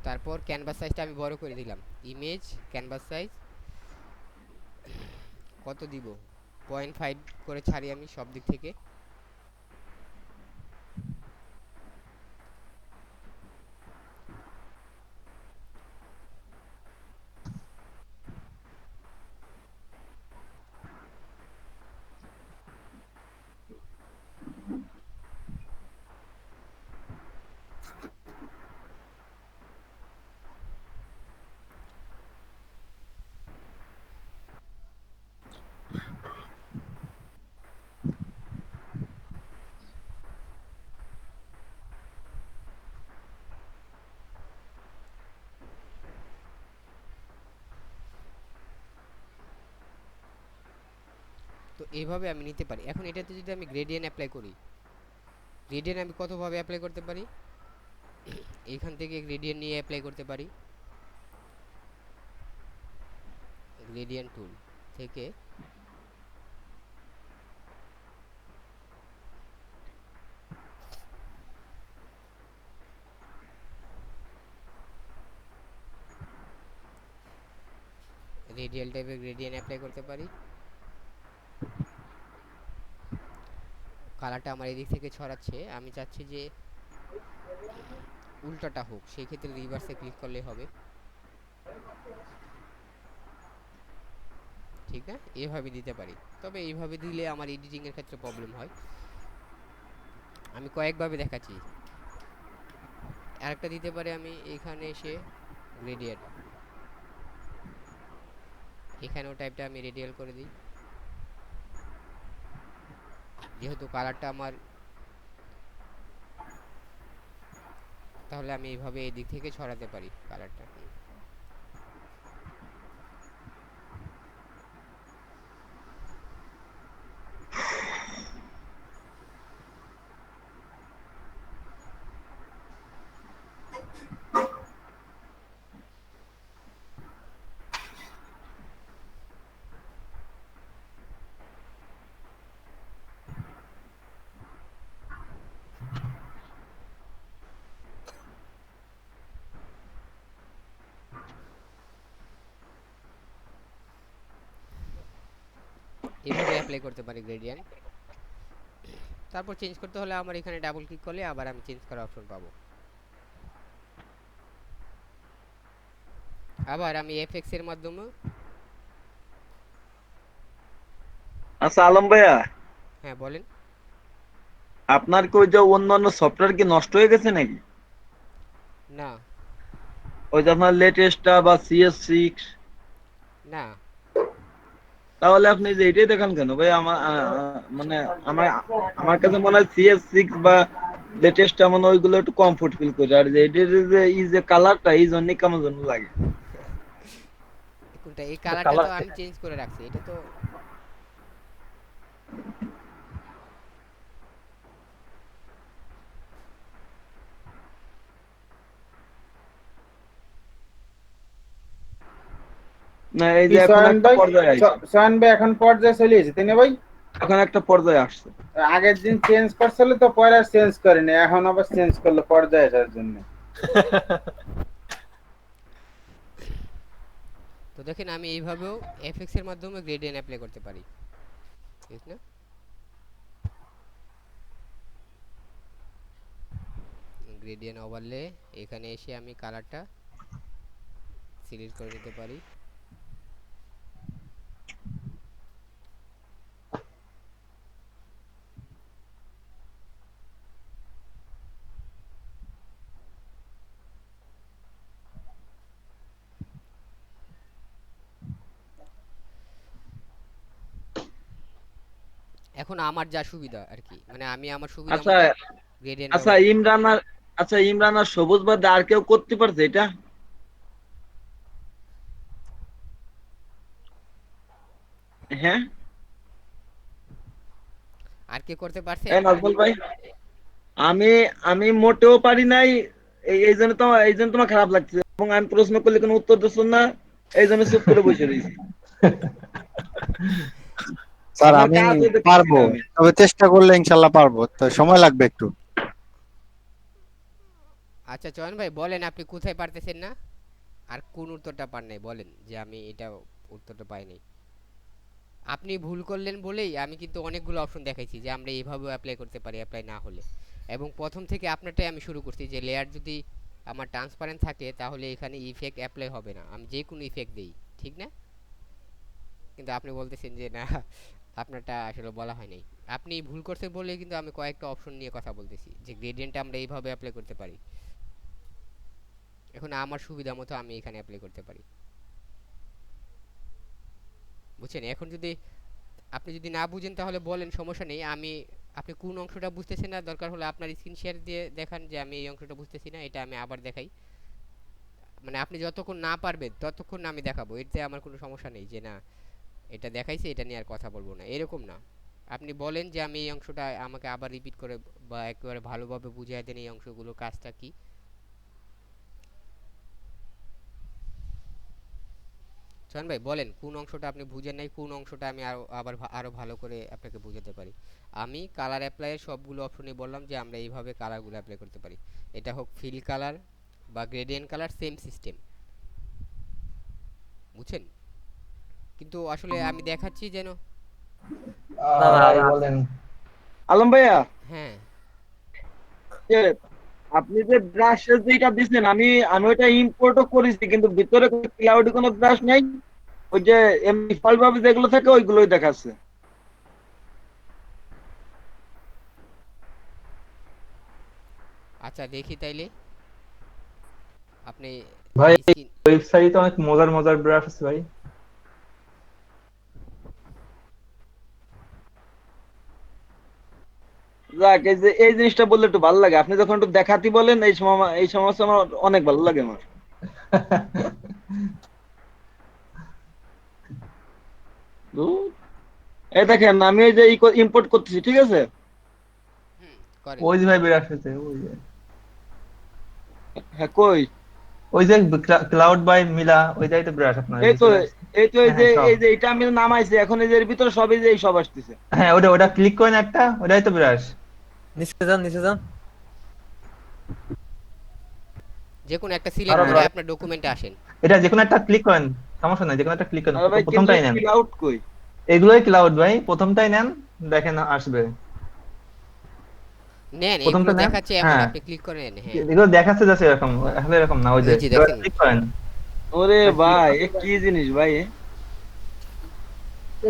তারপর ক্যানভাস সাইজটা আমি বড় করে দিলাম। ইমেজ ক্যানভাস সাইজ কত দিব, 0.5 করে ছাড়ি আমি সব দিক থেকে। তো এইভাবে আমি নিতে পারি। এখন এটাতে যদি আমি গ্রেডিয়েন্ট অ্যাপ্লাই করি, গ্রেডিয়েন্ট আমি কতভাবে অ্যাপ্লাই করতে পারি, এইখান থেকে গ্রেডিয়েন্ট নিয়ে অ্যাপ্লাই করতে পারি। গ্রেডিয়েন্ট টুল থেকে রেডিয়াল টাইপের গ্রেডিয়েন্ট অ্যাপ্লাই করতে পারি। কালারটা আমার এদিক থেকে ছড়াচ্ছে, আমি চাচ্ছি যে উল্টাটা হোক, সেই ক্ষেত্রে রিভার্সে ক্লিক করলেই হবে, ঠিক না? এইভাবে দিতে পারি। তবে এইভাবে দিলে আমার এডিটিং এর ক্ষেত্রে প্রবলেম হয়। আমি কয়েকভাবে দেখাচ্ছি। আরেকটা দিতে পারি আমি এখানে এসে গ্রেডিয়েন্ট, এখানেও টাইপটা আমি রেডিয়াল করে দিই, যেহেতু কালারটা আমার, তাহলে আমি এইভাবে এই দিক থেকে ছড়াতে পারি কালারটা। এইভাবে অ্যাপ্লাই করতে পারি গ্রেডিয়েন্ট। তারপর চেঞ্জ করতে হলে আমার এখানে ডাবল ক্লিক করলে আবার আমি চেঞ্জ করার অপশন পাবো। আবার আমি এফএক্স এর মাধ্যমে, আচ্ছা আলম ভাইয়া, হ্যাঁ বলেন। আপনার কি ওই যে অন্যান্য সফটওয়্যার কি নষ্ট হয়ে গেছে নাকি? না ওই যে আপনার লেটেস্টটা বা CS6? না, তাহলে আপনি যে এটাই দেখান কেন ভাই? আমার মানে আমার আমার কাছে মনে হয় CS6 বা লেটেস্টটা মানে ওইগুলো একটু কমফোর্ট ফিল করে, আর যে এটার যে এই যে কালারটা এই জন্যই কেমন যেন লাগে। কোনটা? এই কালারটা কালার তো আমি চেঞ্জ করে রাখছি, এটা তো না এই কি যে এখন সোহান একটা ভাই? পর্যায়ে আইছে, সোহান ভাই এখন পর্যায়ে চলে এসেছে তাই না ভাই? এখন একটা পর্যায়ে আসছে। আগের দিন চেঞ্জ করছিল তো পরে আর চেঞ্জ করেনি, এখন আবার চেঞ্জ করলো পর্যায়ে আসার জন্য। তো দেখেন আমি এইভাবেও এফএক্স এর মাধ্যমে গ্রেডিয়েন্ট অ্যাপ্লাই করতে পারি, ঠিক না? গ্রেডিয়েন্ট ওভারলে, এখানে এসে আমি কালারটা সিলেক্ট করে নিতে পারি। এখন আমার যা সুবিধা আর কি, মানে আমি আমার সুবিধা আচ্ছা মতো গ্রেডিয়েন্ট আচ্ছা ব্যবহার করতে পারি। ইমরান আর আচ্ছা ইমরান আর সবুজ বাদে আর কেউ করতে পারছে এটা? হ্যাঁ আর কে করতে পারছে? এই নাজমুল ভাই, আমি আমি মোটেও পারি নাই। এই জন্য তো এই জন্য তোমার খারাপ লাগছে, এবং আমি প্রশ্ন করলে কোনো উত্তর দিচ্ছ না, এই জন্য চুপ করে বসে রয়েছি। স্যার আপনার আমি কাজও দেখতেছি পারবো, না আমি। তবে চেষ্টা করলে ইনশাল্লাহ পারবো, তো সময় লাগবে একটু। আচ্ছা চয়ন ভাই বলেন আপনি কোথায় পারতেছেন না, আর কোন উত্তরটা পান নাই বলেন, যে আমি এটা উত্তরটা পাই নাই। আপনি ভুল করলেন বলেই আমি কিন্তু অনেকগুলো অপশন দেখাইছি যে আমরা এইভাবেও অ্যাপ্লাই করতে পারি অ্যাপ্লাই না হলে, এবং প্রথম থেকে আপনারটাই আমি শুরু করছি যে লেয়ার যদি আমার ট্রান্সপারেন্ট থাকে তাহলে এখানে ইফেক্ট অ্যাপ্লাই হবে না, আমি যে কোনো ইফেক্ট দেই, ঠিক না? কিন্তু আপনি বলতেছেন যে না, আপনারটা আসলে বলা হয় নাই। আপনি ভুল করতে বলে কিন্তু আমি কয়েকটা অপশন নিয়ে কথা বলতেছি যে গ্রেডিয়েন্টটা আমরা এইভাবে অ্যাপ্লাই করতে পারি। এখন আমার সুবিধা মতো আমি এখানে অ্যাপ্লাই করতে পারি, বুঝছেন? এখন যদি আপনি যদি না বুঝেন তাহলে বলেন, সমস্যা নেই। আমি, আপনি কোন অংশটা বুঝতেছেন না, দরকার হলে আপনার স্ক্রিন শেয়ার দিয়ে দেখান যে আমি এই অংশটা বুঝতেছি না, এটা আমি আবার দেখাই। মানে আপনি যতক্ষণ না পারবেন ততক্ষণ আমি দেখাবো, এতে আমার কোনো সমস্যা নেই যে না এটা দেখাইছে এটা নিয়ে আর কথা বলবো না, এরকম না। আপনি বলেন যে আমি এই অংশটা আমাকে আবার রিপিট করে বা একেবারে ভালোভাবে বুঝিয়ে দেন এই অংশগুলোর কাজটা কি। চয়ন ভাই বলেন কোন অংশটা আপনি বুঝেন নাই, কোন অংশটা আমি আরো ভালো করে আপনাকে বুঝাতে পারি। আমি কালার অ্যাপ্লাইয়ের সবগুলো অপশনই বললাম যে আমরা এইভাবে কালারগুলো অ্যাপ্লাই করতে পারি, এটা হোক ফিল কালার বা গ্রেডিয়েন্ট কালার, সেম সিস্টেম, বুঝছেন? কিন্তু আসলে আমি দেখাচ্ছি যেন, না না ভাই বলেন। আলম ভাইয়া, হ্যাঁ যে আপনি যে ব্রাশের যেটা দিচ্ছেন, আমি আমি ওটা ইম্পোর্টও করেছি, কিন্তু ভিতরে ক্লাউডে কোনো ব্রাশ নেই। ওই যে এমনি ডিফল্ট ভাবে যেগুলো থাকে ওইগুলোই দেখাচ্ছে। আচ্ছা দেখি তাইলে আপনি ভাই স্ক্রিন, ওয়েবসাইটে অনেক মজার মজার ব্রাশ আছে ভাই। যাক, এই যে এই জিনিসটা বললে একটু ভালো লাগে, আপনি যখন একটু দেখাতে বলেন এই সমস্যা আমার অনেক ভালো লাগে আমার। ধুর। এই দেখেন আমি এই যে ইম্পোর্ট করতেছি, ঠিক আছে? করেন। ওই যে ভাই ব্রাশ আছে, ওই যে হ্যাঁ কই? ওই যে ক্লাউড বাই মিলা, ওইটাই তো ব্রাশ আপনার এই তো চলে আসছে। এই তো এই হ্যাঁ যে হ্যাঁ সব, এই যে এটা আমি নামাইছি, এখন এই যে এর ভিতরে সব এই যে এই সব আসতেছে। হ্যাঁ ওটা ওটা ক্লিক করেন একটা, ওটাই তো ব্রাশ। নিচে যান নিচে যান। যে কোনো একটা সিলেক্ট আরো করে ব্রাশ, আপনার ডকুমেন্টে আসেন। এটা যে কোনো একটা ক্লিক করেন, সমস্যা নাই, যে কোনো একটা ক্লিক করেন, আরে ভাই কিন্তু প্রথমটাই নেন। ক্লাউড কই? এগুলোই ক্লাউড ভাই, প্রথমটাই নেন, দেখেন আসবে। নেন, প্রথমটা এগুলো নেন, দেখাচ্ছে এখন, হ্যাঁ আপনি ক্লিক করেন। হ্যাঁ এগুলো দেখাচ্ছে যাচ্ছে এরকম, আসলে এরকম না, ওই যে ওই যে দেখেন, ক্লিক করেন। ওরে হ্যাঁ, ভাই এ কি জিনিস ভাই এ?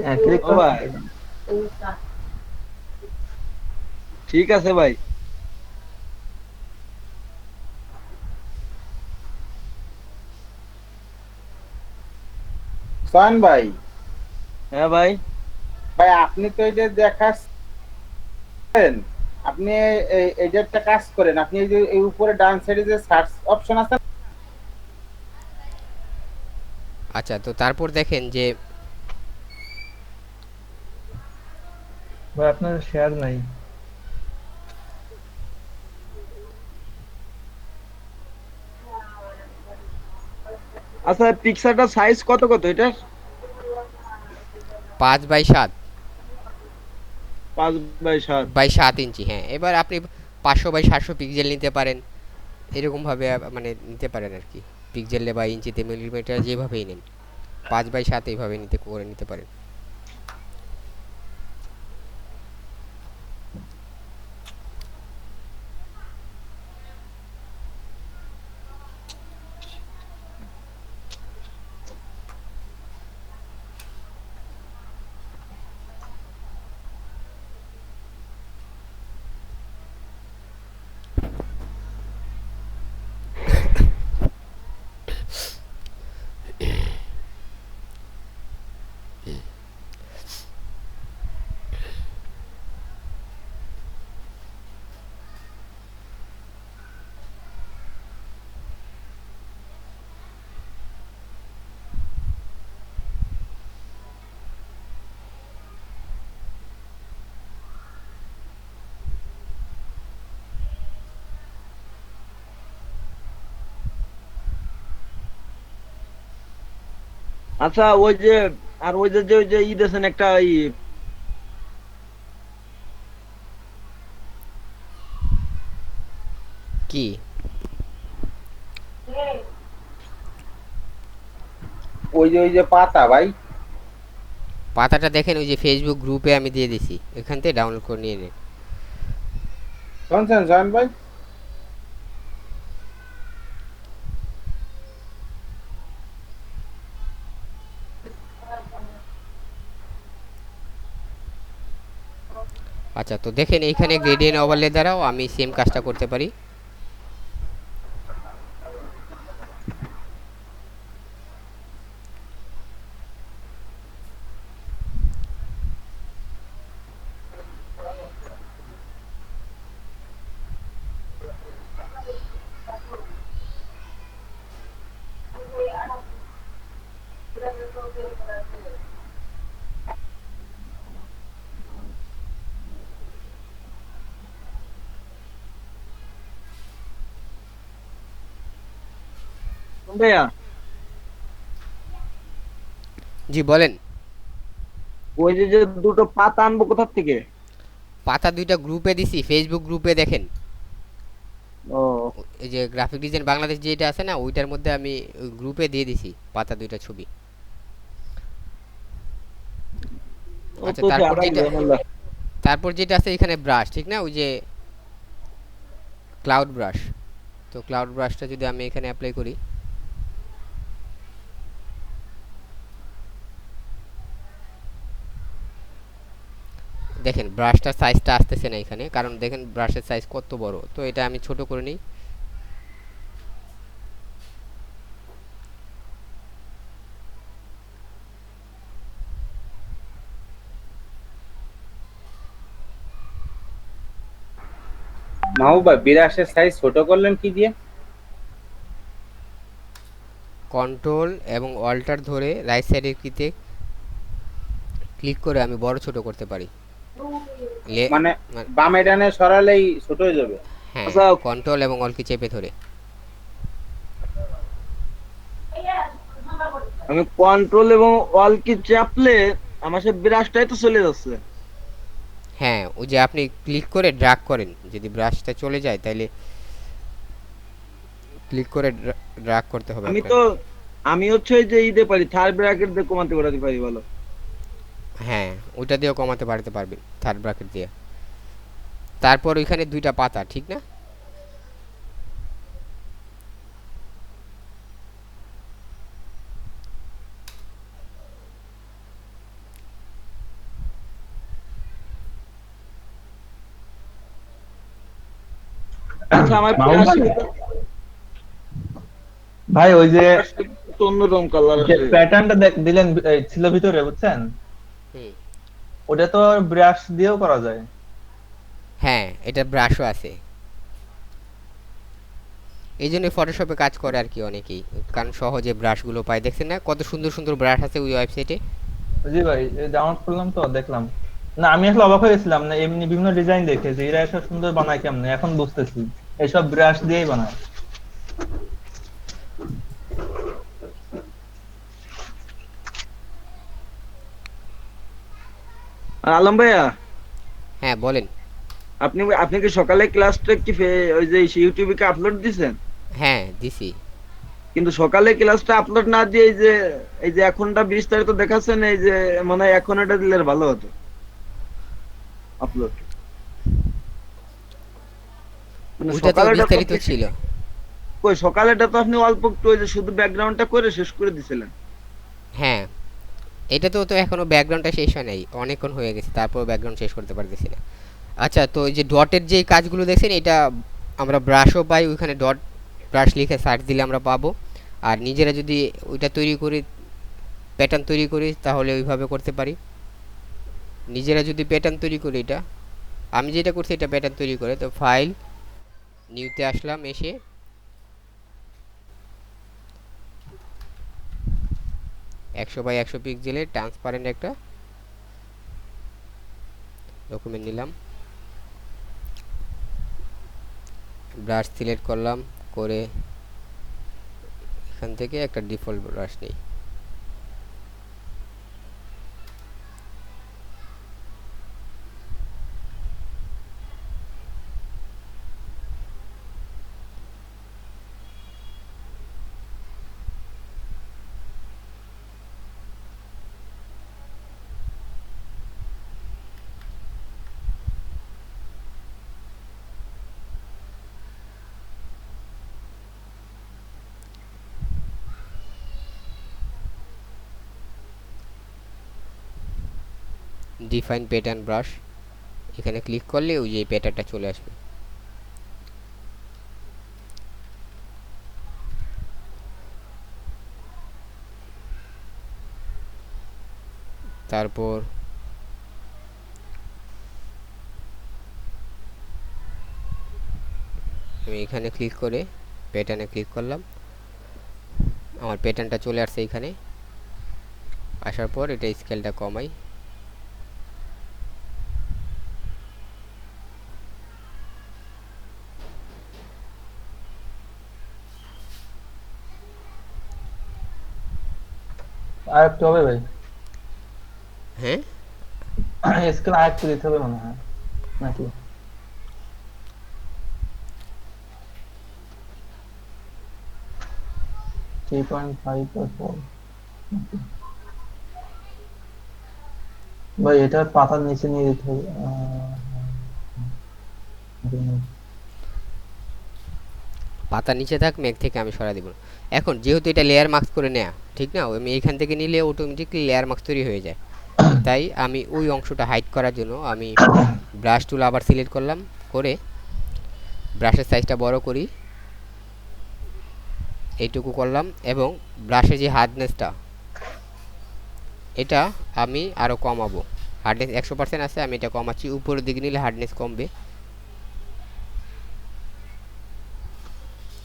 হ্যাঁ ক্লিক ও করেন। ভাই ঠিক আছে ভাই। সোহান ভাই, হ্যাঁ ভাই। ভাই আপনি তো এই যে দেখাচ্ছেন আপনি এইটা একটা কাজ করেন, আপনি এই যে এই উপরে ডান সাইডে যে সার্চ অপশন আছে, আচ্ছা, তো তারপর দেখেন যে ভাই আপনার শেয়ার নাই। আচ্ছা পিকচারটা সাইজ কত কত এটার? 5x7 5x7। বাই 7 ইঞ্চি। হ্যাঁ, এবার আপনি 500x700 পিক্সেল নিতে পারেন, এরকম ভাবে মানে নিতে পারেন আর কি, পিক্সেলে বা ইঞ্চিতে মিলিমিটার যেভাবেই নেন, 5x7 এইভাবে করে নিতে পারেন। আচ্ছা ওই যে আর ওই যে ওই যে ই দেন একটা কি ওই যে পাতা ভাই, পাতাটা দেখেন, ওই যে ফেসবুক গ্রুপে আমি দিয়ে দিছি, এখান থেকে ডাউনলোড করে নিয়ে নিন। শুনছেন জয়ন ভাই? আচ্ছা, তো দেখেন এইখানে গ্রেডিয়েন্ট ওভারলে দ্বারাও আমি সেম কাজটা করতে পারি। ভাইয়া জি বলেন। ওই যে যে দুটো পাতা আনবো কোথা থেকে? পাতা দুইটা গ্রুপে দিছি, ফেসবুক গ্রুপে দেখেন, ও এই যে গ্রাফিক ডিজাইন বাংলাদেশ যেটা আছে না, ওইটার মধ্যে আমি গ্রুপে দিয়ে দিছি পাতা দুইটা ছবি। ও আচ্ছা, তো তারপর আড়াই যেটা জানালা। আছে এখানে ব্রাশ, ঠিক না, ওই যে ক্লাউড ব্রাশ। তো ক্লাউড ব্রাশটা যদি আমি এখানে অ্যাপ্লাই করি, দেখেন ব্রাশটার সাইজটা আসতেছে না এখানে, কারণ দেখেন ব্রাশের সাইজ কত বড়। তো এটা আমি ছোট করে নিই। মাহবুবা বিরাশের সাইজ ছোট করলেন কি দিয়ে? কন্ট্রোল এবং অল্টার ধরে রাইট সাইডের কিতে ক্লিক করে আমি বড় ছোট করতে পারি। মানে মানে- বামে ডানে সরালেই ছোট হয়ে যাবে? হ্যাঁ, আচ্ছা কন্ট্রোল এবং অল কি চেপে ধরে। আমি কন্ট্রোল এবং অল কি চাপলে আমার সে ব্রাশটাই তো চলে যাচ্ছে। হ্যাঁ, ওই যে আপনি ক্লিক করে ড্র্যাগ করেন, যদি ব্রাশটা চলে যায় তাহলে ক্লিক করে ড্র্যাগ করতে হবে আমি আপনাকে। তো আমি হচ্ছে ওই যে ইতে পারি থার্ড ব্র্যাকেট দিয়ে কমাতে করাতে পারি বলো। হ্যাঁ, ওইটা দিয়েও কমাতে পারবেন থার্ড ব্র্যাকেট দিয়ে। তারপর ওইখানে দুইটা পাতা, ঠিক না? আচ্ছা আমার মাহবুব ভাই, ভাই ওই যে অন্যরকম কালার আছে। প্যাটার্নটা দিলেন ছিল ভিতরে, বুঝছেন? হুম। ওটা তো ব্রাশ দিয়েও করা যায়। হ্যাঁ, এটা ব্রাশও আছে। এই জন্য ফটোশপে কাজ করে আর কি অনেকেই, কারণ সহজে ব্রাশগুলো পায়। দেখছেন না কত সুন্দর সুন্দর ব্রাশ আছে ওই ওয়েবসাইটে? জি ভাই, ডাউনলোড করলাম তো দেখলাম। না আমি আসলে অবাক হয়ে গেছিলাম, না এমনি বিভিন্ন ডিজাইন দেখে যে এরা এসব সুন্দর বানায় কেমনে, এখন বুঝতেছি এসব ব্রাশ দিয়েই বানায়। আর আলম ভাইয়া, হ্যাঁ বলেন। আপনি আপনি কি সকালে ক্লাসটা কি ওই যে ইউটিউবে কি আপলোড দিছেন? হ্যাঁ দিছি। কিন্তু সকালে ক্লাসটা আপলোড না দিয়ে এই যে এখনটা বিস্তারিত দেখাচ্ছেন, এই যে মনে হয় এখন এটা দিলে ভালো হতো আপলোড। মানে ওইটা তো সকালেটা তো বিস্তারিত ছিল। কই সকালেটা তো আপনি অল্প একটু ওই যে শুধু ব্যাকগ্রাউন্ডটা করে শেষ করে দিছিলেন। হ্যাঁ, এটা তো তো এখনো ব্যাকগ্রাউন্ডটা শেষ হয় নাই, অনেকক্ষণ হয়ে গেছে, তারপর ব্যাকগ্রাউন্ড শেষ করতে পারতেছি না। আচ্ছা, তো এই যে ডটের যে কাজগুলো দেখছেন, এটা আমরা ব্রাশও পাই, ওইখানে ডট ব্রাশ লিখে সার্চ দিলে আমরা পাবো। আর নিজেরা যদি ওইটা তৈরি করি, প্যাটার্ন তৈরি করি, তাহলে ওইভাবে করতে পারি। নিজেরা যদি প্যাটার্ন তৈরি করি, এটা আমি যেটা করছি এটা প্যাটার্ন তৈরি করে, তো ফাইল নিউতে আসলাম, এসে 100x100 পিক্সেলের ট্রান্সপারেন্ট একটা ডকুমেন্ট নিলাম, ব্রাশ সিলেক্ট করলাম, করে এখান থেকে একটা ডিফল্ট ব্রাশ নিই। ডিফাইন প্যাটার্ন ব্রাশ, এখানে ক্লিক করলে ওই যে প্যাটার্নটা চলে আসবে। তারপর আমি এখানে ক্লিক করে প্যাটার্নে ক্লিক করলাম, আমার প্যাটার্নটা চলে আসছে এখানে। আসার পর এটা স্কেলটা কমাই, আর একটু হবে ভাই, হ্যাঁ স্কেল আর একটু দিতে হবে মনে হয় নাকি? থ্রি পয়েন্ট ফাইভ ভাই, এটা পাতার নিচে নিয়ে দিতে হবে। পাতা নিচে থাক, মেঘ থেকে আমি সরা দিব। এখন যেহেতু এটা লেয়ার মার্কস করে নেয়া, ঠিক না, আমি এখান থেকে নিলে অটোমেটিকলি লেয়ার মার্কস তৈরি হয়ে যায়। তাই আমি ওই অংশটা হাইড করার জন্য আমি ব্রাশ টুল আবার সিলেক্ট করলাম, করে ব্রাশের সাইজটা বড় করি, এইটুকু করলাম, এবং ব্রাশের যে হার্ডনেসটা এটা আমি আরও কমাবো। হার্ডনেস 100% আছে, আমি এটা কমাচ্ছি, উপরের দিকে নিলে হার্ডনেস কমবে।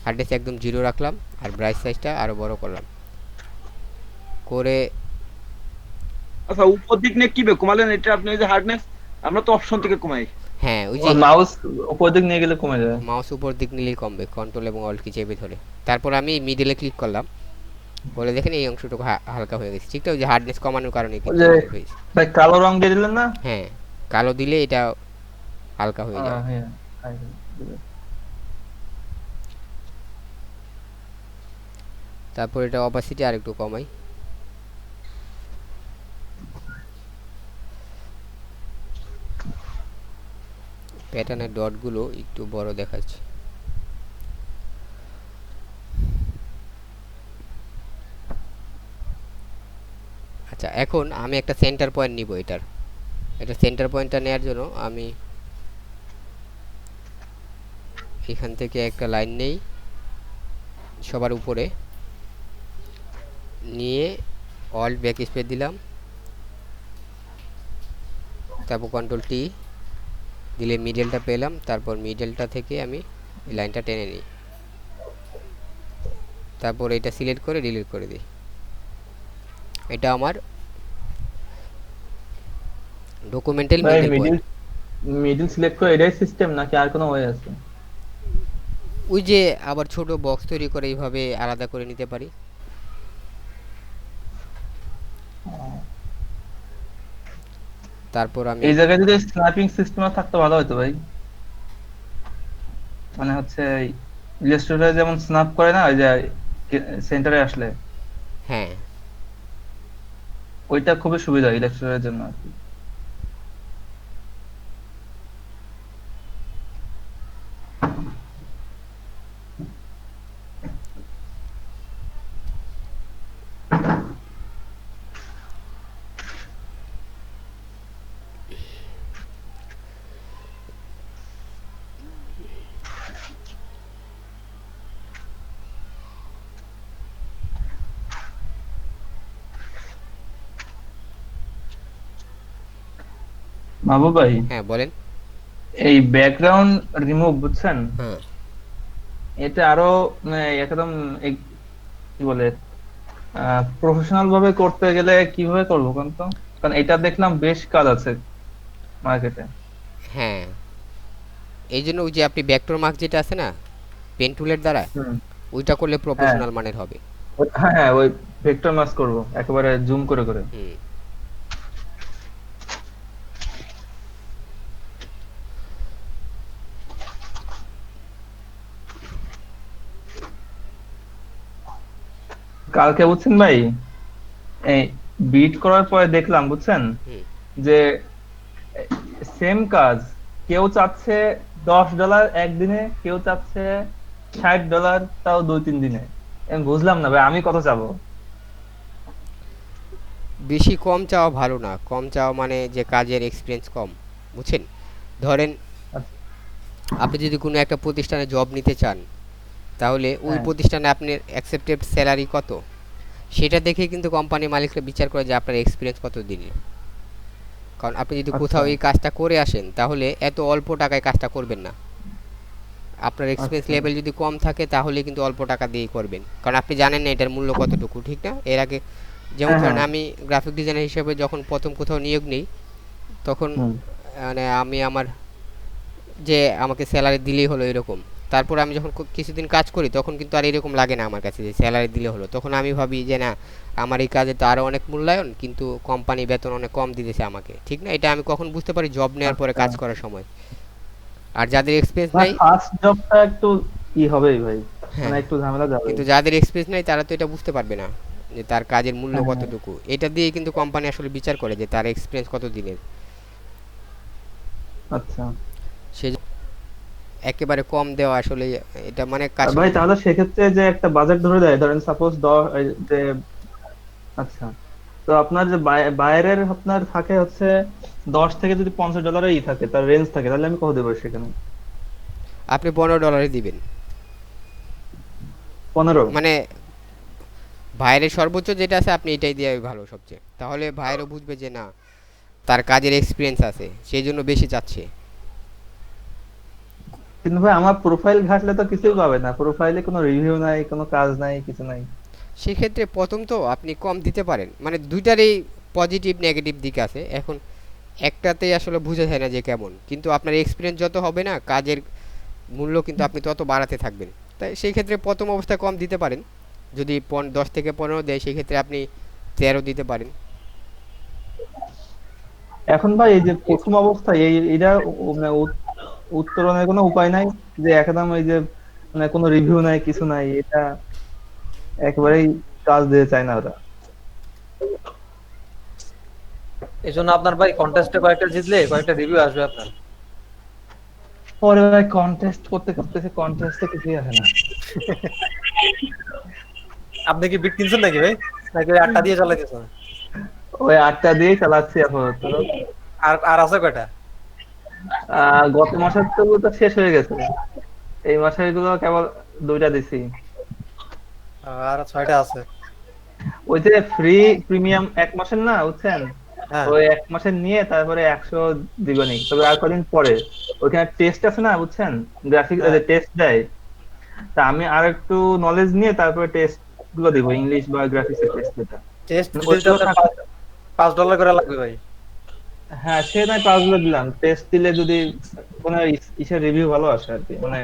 হার্ডনেস একদম 0 রাখলাম, আর ব্রাশ সাইজটা আরও বড় করলাম, করে আচ্ছা, উপর দিক নিয়ে কি কমালেন এটা আপনি? ওই যে হার্ডনেস আমরা তো অপশন থেকে কমাই। হ্যাঁ ওই যে মাউস উপর দিক নিয়ে গেলে কমে যায়। মাউস উপর দিক নিলেই কমবে, কন্ট্রোল এবং অল্ট কি চেপে ধরে। তারপর আমি মিডলে ক্লিক করলাম, বলে দেখেন এই অংশটুকু হালকা হয়ে গেছে, ঠিক আছে? ওই যে হার্ডনেস কমানোর কারণে কিন্তু হয়েছে। ভাই কালো রং দিয়ে দিলেন না? হ্যাঁ, কালো দিলে এটা হালকা হয়ে যায়। হ্যাঁ, তারপর এটা অপাসিটি আরেকটু কমাই, প্যাটার্নের ডটগুলো একটু বড় দেখাচ্ছে। আচ্ছা, এখন আমি একটা সেন্টার পয়েন্ট নিব এটার। এটা সেন্টার পয়েন্টটা নেওয়ার জন্য আমি এখান থেকে একটা লাইন নেই সবার উপরে, নিয়ে অল্ট ব্যাক স্পেস দিলাম, তারপর কন্ট্রোল টি, দিলে মিডলটা পেলাম, তারপর মিডলটা থেকে আমি এই লাইনটা টেনে নিই, তারপর এটা সিলেক্ট করে ডিলিট করে দিই। এটা আমার ডকুমেন্টাল ভাই মিডল পয়েন্ট। মিডিল সিলেক্ট করে এটাই সিস্টেম নাকি আর কোনো ওয়ে আছে? ওই যে আবার ছোট বক্স তৈরি করে এইভাবে আলাদা করে নিতে পারি। তারপর আমি এই জায়গায় যদি স্ন্যাপিং সিস্টেম থাকতো ভালো হতো ভাই। মানে হচ্ছে ইলাস্ট্রেটরে যেমন স্ন্যাপ করে না, ওই যে সেন্টারে আসলে, হ্যাঁ ওইটা খুবই সুবিধা ইলাস্ট্রেটরের জন্য আর কি। মাহবুব ভাই, হ্যাঁ বলেন। এই ব্যাকগ্রাউন্ড রিমুভ বুঝছেন, হ্যাঁ এটা আরো মানে একদম কি বলে প্রফেশনাল ভাবে করতে গেলে কিভাবে করবো কোন তো? কারণ এটা দেখলাম বেশ কাজ আছে মার্কেটে। হ্যাঁ, এই জন্য ওই যে আপনি ভেক্টর মার্ক যেটা আছে না পেন টুলের দ্বারা, ওইটা করলে প্রফেশনাল মানের হবে। হ্যাঁ হ্যাঁ, ওই ভেক্টর মাস্ক করব একেবারে জুম করে করে। হুম, কালকে বুঝছেন ভাই, এই বিট করার পরে দেখলাম বুঝছেন হুম। যে সেম কাজ কেউ চাচ্ছে $10 একদিনে, কেউ চাচ্ছে $60 তাও 2-3 দিনে। আমি বুঝলাম না ভাই, আমি কত চাবো? বেশি কম চাওয়া ভালো না, কম চাওয়া মানে যে কাজের এক্সপিরিয়েন্স কম, বুঝছেন। ধরেন আপনি যদি কোনো একটা প্রতিষ্ঠানে জব নিতে চান, তাহলে ওই হ্যাঁ। প্রতিষ্ঠানে আপনার অ্যাকসেপ্টেড স্যালারি কত, সেটা দেখে কিন্তু কোম্পানি মালিকরা বিচার করে যে আপনার এক্সপিরিয়েন্স কত দিনের। কারণ আপনি যদি কোথাও এই কাজটা করে আসেন, তাহলে এত অল্প টাকায় কাজটা করবেন না। আপনার এক্সপিরিয়েন্স লেভেল যদি কম থাকে, তাহলে কিন্তু অল্প টাকা দিয়েই করবেন, কারণ আপনি জানেন না এটার মূল্য কতটুকু, ঠিক না। এর আগে যেমন ধরেন আমি গ্রাফিক ডিজাইনার হিসেবে যখন প্রথম কোথাও নিয়োগ নিই, তখন মানে আমি আমার যে আমাকে স্যালারি দিলেই হলো এরকম। তারপর আমি যখন কিছুদিন কাজ করি, তখন কিন্তু আর এরকম লাগে না আমার কাছে যে স্যালারি দিলে হলো। তখন আমি ভাবি যে না, আমার এই কাজে তো আরও অনেক মূল্যায়ন, কিন্তু কোম্পানি বেতন অনেক কম দিতেছে আমাকে, ঠিক না। এটা আমি কখন বুঝতে পারি, জব নেওয়ার পরে কাজ করার সময়। আর যাদের এক্সপিরিয়েন্স নাই, ফার্স্ট জবটা একটু কি হবেই ভাই, হ্যাঁ, মানে একটু ঝামেলা যাবে। কিন্তু যাদের এক্সপিরিয়েন্স নাই তারা তো এটা বুঝতে পারবে না যে তার কাজের মূল্য কতটুকু। এটা দিয়ে কিন্তু কোম্পানি আসলে বিচার করে যে তার এক্সপিরিয়েন্স কত দিনের। আচ্ছা সে একেবারে কম দেওয়া আসলে এটা মানে কাজ। ভাই, তাহলে সেক্ষেত্রে যে একটা বাজেট ধরে দেয়, ধরেন সাপোজ যে আচ্ছা, তো আপনার যে বাইরের আপনার থাকে হচ্ছে 10 থেকে যদি $50 থাকে, তার রেঞ্জ থাকে, তাহলে আমি কত দেবো সেখানে? আপনি $15 দিবেন, 15? মানে ভাইয়ের সর্বোচ্চ যেটা আছে আপনি এটাই দিয়ে ভালো সবচেয়ে। তাহলে ভাইয়েরও বুঝবে যে না, তার কাজের এক্সপিরিয়েন্স আছে, সেই জন্য বেশি চাচ্ছে। কিন্তু ভাই আমার প্রোফাইল ঘাটলে তো কিছুই পাবে না, প্রোফাইলে কোনো রিভিউ নাই, কোনো কাজ নাই, কিছু নাই। সেক্ষেত্রে প্রথম তো আপনি কম দিতে পারেন, মানে দুইটারই পজিটিভ নেগেটিভ দিক আছে। এখন একটাতেই আসলে বোঝা যায় না যে কেমন, কিন্তু আপনার এক্সপিরিয়েন্স যত হবে না, কাজের মূল্য কিন্তু আপনি তত বাড়াতে থাকবেন। তাই সেই ক্ষেত্রে প্রথম অবস্থায় কম দিতে পারেন। যদি 10 থেকে 15 দেয়, সেই ক্ষেত্রে আপনি 13 দিতে পারেন। এখন ভাই এই যে প্রথম অবস্থায় এটা মানে উত্তরণের কোনো উপায় নাই, যে একদম এই যে মানে কোনো রিভিউ নাই, কিছু নাই, এটা একেবারেই কাজ দিতে চায় না ওরা। এই জন্য আপনার ভাই কন্টেস্টে কয়েকটা জিতলে কয়েকটা রিভিউ আসবে আপনার। পরে ভাই কন্টেস্ট করতে করতেছে, কন্টেস্টে কিছুই আসে না। আপনি কি বিট কিনছেন নাকি ভাই, নাকি ওই 8টা দিয়ে চালাইতেছেন? ওই 8টা দিয়ে চালাচ্ছি আপাতত। আর আর আছে কয়টা? গত মাসের তো শেষ হয়ে গেছে, এই মাসের গুলো কেবল 2টা দিছি। আর 6টা আছে। ওই যে ফ্রি প্রিমিয়াম 1 মাসের না, বুঝছেন, হ্যাঁ ওই 1 মাসের নিয়ে তারপরে 100 দিবেনি, তবে আর কদিন পরে ওখানে টেস্ট আছে না, বুঝছেন, গ্রাফিক হ্যাঁ টেস্ট দেয়। তা আমি আর একটু নলেজ নিয়ে তারপরে টেস্ট গুলো দিব, ইংলিশ বা গ্রাফিক্স এর টেস্ট যেটা, টেস্ট মানে দিতে ওইগুলো তো থাকলে। $5 করে লাগবে ভাই। হ্যাঁ সে নয়, কাজগুলো দিলাম, টেস্ট দিলে যদি কোনো ইসের রিভিউ ভালো আসে আর কি, মানে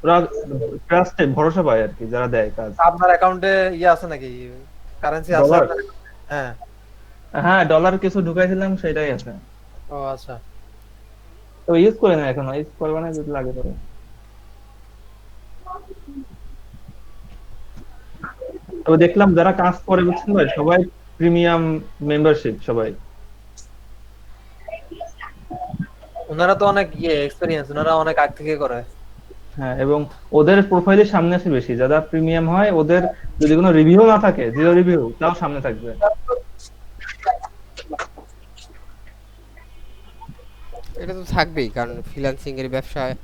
ওরা ট্রাস্টে ভরসা পায় আর কি যারা দেয় কাজ। আপনার অ্যাকাউন্টে ইয়ে আছে নাকি, কারেন্সি আছে ডলার, আপনার? হ্যাঁ। হ্যাঁ ডলার কিছু ঢুকাইছিলাম সেটাই আছে, ও আচ্ছা। তো ইউজ করে না এখনো, ইউজ করবে না যদি লাগে পরে। তো দেখলাম যারা কাজ করে, বুঝছেন ভাই, সবাই প্রিমিয়াম মেম্বারশিপ সবাই। ওনারা তো অনেক ইয়ে এক্সপেরিয়েন্স, ওনারা অনেক আগ থেকে করে। হ্যাঁ, এবং ওদের প্রোফাইলের সামনে আসে বেশি, যারা প্রিমিয়াম হয় ওদের যদি কোনো রিভিউ না থাকে, জিরো রিভিউ, তাও সামনে থাকবে। এটা তো থাকবেই, কারণ ফ্রিল্যান্সিং এর ব্যবসায়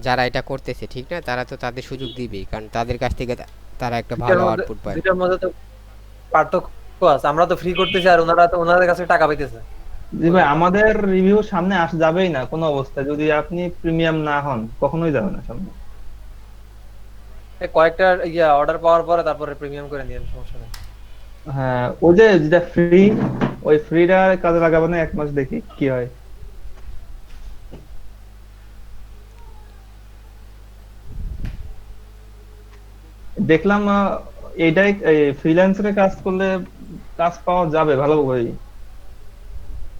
যারা এটা করতেছে ঠিক না, তারা তো তাদের সুযোগ দিবেই, কারণ তাদের কাছ থেকে তারা একটা ভালো আউটপুট পায়। দুইটার মধ্যে তো পার্থক্য আছে, আমরা তো ফ্রি করতেছি আর ওনারা তো ওনাদের কাছে টাকা পাইতেছে। জি ভাই, আমাদের রিভিউ সামনে যাবেই না কোনো অবস্থায়, যদি আপনি প্রিমিয়াম না হন কখনোই যাবে না সামনে। কয়েকটা ইয়া অর্ডার পাওয়ার পরে তারপরে প্রিমিয়াম করে নিয়েন, সমস্যা নেই। হ্যাঁ, ওই যে যেটা ফ্রি, ওই ফ্রিটা কাজে লাগাবো না, 1 মাস দেখি কি হয়। দেখলাম এইটাই, ফ্রিল্যান্সারে কাজ করলে কাজ পাওয়া যাবে ভালো ভাই,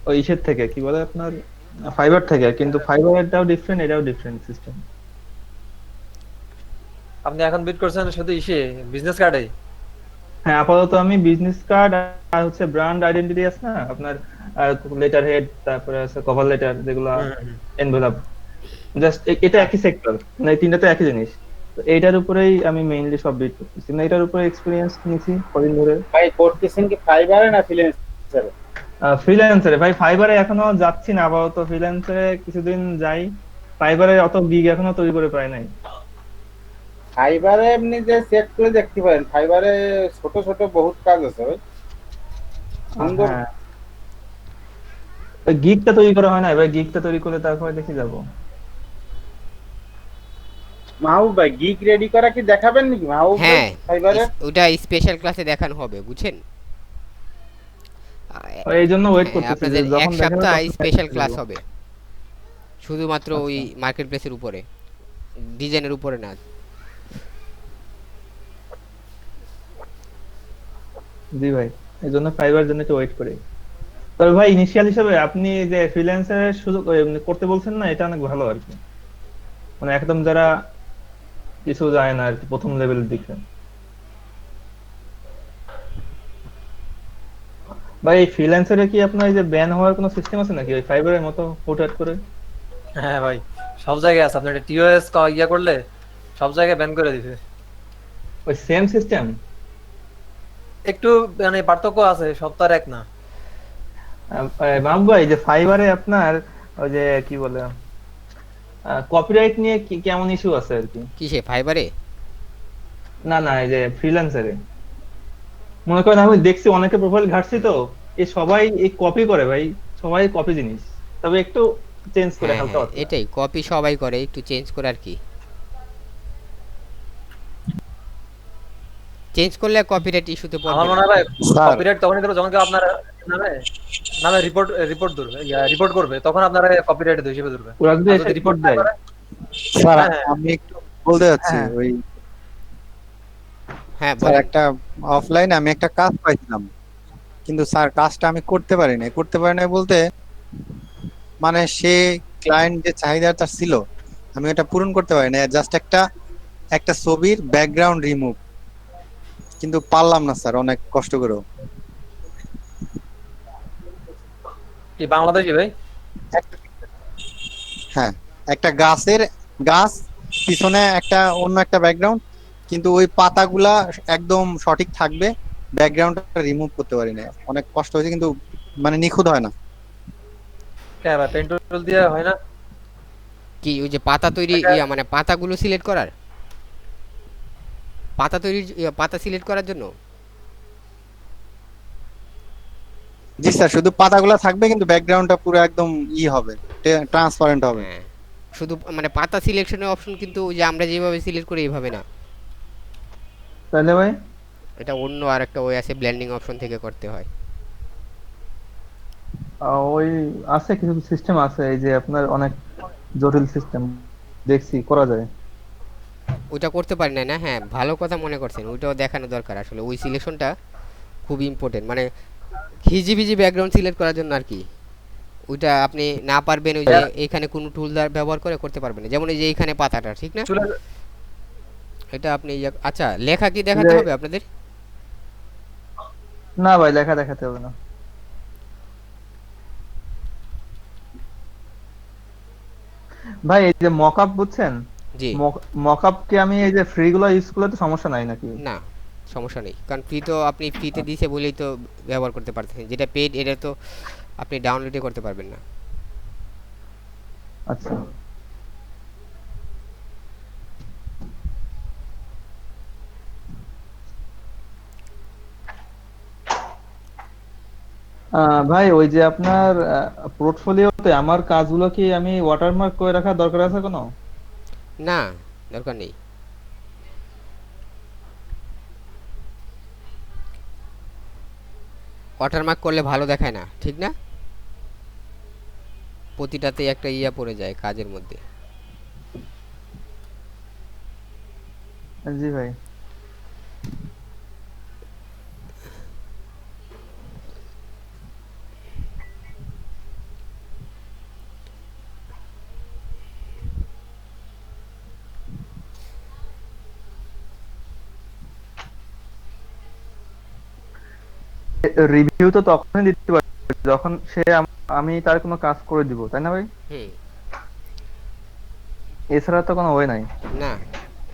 ওই ইসের থেকে কি বলে আপনার, ফাইবার থেকে, কিন্তু ফাইবারটাও ডিফারেন্ট, এটাও ডিফারেন্ট সিস্টেম। আপনি এখন বিট করছেন শুধু ইসে বিজনেস কার্ডে? হ্যাঁ, আপাতত আমি বিজনেস কার্ড আর হচ্ছে ব্র্যান্ড আইডেন্টিটি আছে না আপনার, লেটার হেড, তারপরে আছে কভার লেটার, যেগুলো এনভেলপ, জাস্ট এটা একই সেক্টর, মানে এই তিনটা তো একই জিনিস। তো এইটার উপরেই আমি মেইনলি সব বিট করতেছি, মানে এটার উপরে এক্সপিরিয়েন্স নিয়েছি কদিন ধরে। ভাই করতেছেন কি ফাইবারে না ফ্রিল্যান্সারে? ফ্রিল্যান্সারে ভাই, ফাইবারে এখনো যাচ্ছি না আপাতত, ফ্রিল্যান্সারে কিছুদিন যাই, ফাইবারে অত গিগ এখনো তৈরি করে পাই নাই। ফাইবারে এমনি যে চেক করে দেখতে পারেন, ফাইবারে ছোট ছোট বহুত কাজ আছে ভাই, সুন্দর। হ্যাঁ, ওই গিগটা তৈরি করা হয় না ভাই, গিগটা তৈরি করে তারপরে দেখি যাবো। মাহবুব ভাই গিগ রেডি করা কি দেখাবেন নাকি মাহবুব ভাই হ্যাঁ, ফাইবারে? ওটা স্পেশাল ক্লাসে দেখানো হবে, বুঝছেন। এই জন্য ওয়েট হ্যাঁ, করতেছি, আপনাদের যে এক যখন দেখাবে সপ্তাহ তখন স্পেশাল ক্লাস দেখাবো। হবে, শুধুমাত্র ওই মার্কেট প্লেসের উপরে, ডিজাইনের উপরে না। জি ভাই, এই জন্য ফাইবার জন্য একটু ওয়েট করি। তবে ভাই ইনিশিয়াল হিসেবে আপনি যে ফ্রিল্যান্সারের সুযোগ এমনি করতে বলছেন না, এটা অনেক ভালো আর কি, মানে একদম যারা কিছু যায় না আর কি, প্রথম লেভেলের দিকে। ভাই এই ফ্রিল্যান্সারে কি আপনার এই যে ব্যান হওয়ার কোনো সিস্টেম আছে নাকি, ওই ফাইবারের মতো হুটহাট করে? হ্যাঁ ভাই, সব জায়গায় আছে, আপনার টিওএস ইয়া করলে সব জায়গায় ব্যান করে দিবে। ওই সেম সিস্টেম? একটু মানে পার্থক্য আছে, সব তো আর এক না। মাহবুব ভাই, যে ফাইবারে আপনার ওই যে কি বলে, কপিরাইট নিয়ে কেমন ইস্যু আছে আর কি? কিসে, ফাইবারে? না না, এই যে ফ্রিল্যান্সারে মনে করেন, আমি দেখছি অনেকে প্রোফাইল ঘাটছি তো, এই সবাই এই কপি করে ভাই, সবাই কপি জিনিস, তবে একটু চেঞ্জ করে হ্যাঁ হালকা হ্যাঁ, পাতলা। এটাই কপি সবাই করে, একটু চেঞ্জ করে আর কি, চেঞ্জ করলে কপিরাইট ইস্যুতে আমার পড়বে মনে না। হয় ভাই স্যার কপিরাইট তখনই ধরো যখন কেউ আপনার নামে নামে রিপোর্ট রিপোর্ট ধরবে, রিপোর্ট করবে, তখন আপনারা কপিরাইট হিসেবে ধরবে। ওরা যদি আর এসে যদি রিপোর্ট রিপোর্ট না দেয়। করে, স্যার হ্যাঁ, আমি একটু বলতে যাচ্ছি, হ্যাঁ ওই হ্যাঁ স্যার বলেন। একটা অফলাইনে আমি একটা কাজ পাইছিলাম, কিন্তু স্যার কাজটা আমি করতে পারি নাই বলতে, মানে সে ক্লায়েন্ট যে চাহিদাটা ছিল আমি ওটা পূরণ করতে পারি না, জাস্ট একটা একটা ছবির ব্যাকগ্রাউন্ড রিমুভ, কিন্তু পারলাম না স্যার, অনেক কষ্ট করেও। কি বাংলাদেশি ভাই? হ্যাঁ, একটা গাছ পিছনে একটা অন্য একটা ব্যাকগ্রাউন্ড, কিন্তু ওই পাতাগুলা একদম সঠিক থাকবে, ব্যাকগ্রাউন্ডটা রিমুভ করতে পারি না, অনেক কষ্ট হয়েছে, কিন্তু মানে নিখুঁত হয় না। হ্যাঁ ভাই, পেন টুল দিয়ে হয় না। কি ওই যে পাতা তৈরি, মানে পাতাগুলো সিলেক্ট করার, পাতা তৈরির পাতা সিলেক্ট করার জন্য? জি স্যার, শুধু পাতাগুলো থাকবে কিন্তু ব্যাকগ্রাউন্ডটা পুরো একদম হবে, ট্রান্সপারেন্ট হবে। হ্যাঁ, শুধু মানে পাতা সিলেকশনের অপশন কিন্তু ওই যে আমরা যেভাবে সিলেক্ট করি এইভাবে না, তাহলে ভাই এটা অন্য আরেকটা ওয়ে আছে, ব্লেন্ডিং অপশন থেকে করতে হয়। ওই আছে কিছু সিস্টেম আছে, এই যে আপনার অনেক জটিল সিস্টেম দেখছি করা যায়। ওইটা করতে পারি না, না হ্যাঁ ভালো কথা মনে করছেন, ওইটাও দেখানো দরকার আসলে, ওই সিলেকশনটা খুব ইম্পর্টেন্ট, মানে হিজিবিজি ব্যাকগ্রাউন্ড সিলেক্ট করার জন্য আর কি। ওইটা আপনি না পারবেন ওই যে এইখানে কোনো টুল ব্যবহার করে করতে পারবেন না, যেমন এই যে এইখানে পাতাটা ঠিক না, এটা আপনি আচ্ছা লেখা কি দেখাতে হবে আপনাদের? না ভাই, লেখা দেখাতে হবে না ভাই। এই যে মকআপ বুঝছেন, জি মকআপ কি আমি এই যে ফ্রি গুলো ইউজ করলে তো সমস্যা নাই নাকি? না, সমস্যা নেই, কারণ ফ্রি তো আপনি ফ্রিতে দিয়েছে বলেই তো ব্যবহার করতে পারতেছেন, যেটা পেড এটা তো আপনি ডাউনলোডে করতে পারবেন না। আচ্ছা ভাই, ওই যে আপনার পোর্টফোলিওতে আমার কাজগুলো কি আমি ওয়াটারমার্ক করে রাখার দরকার আছে কোনো? না, দরকার নেই। ওয়াটারমার্ক করলে ভালো দেখায় না, ঠিক না? প্রতিটাতে একটা ইয়া পড়ে যায় কাজের মধ্যে। জি ভাই। রিভিউ তো তখনই দিতে পারি যখন সে আমি তার কোনো কাজ করে দিব, তাই না ভাই? হুম, এছাড়া তো কোনো ওয়ে নাই। না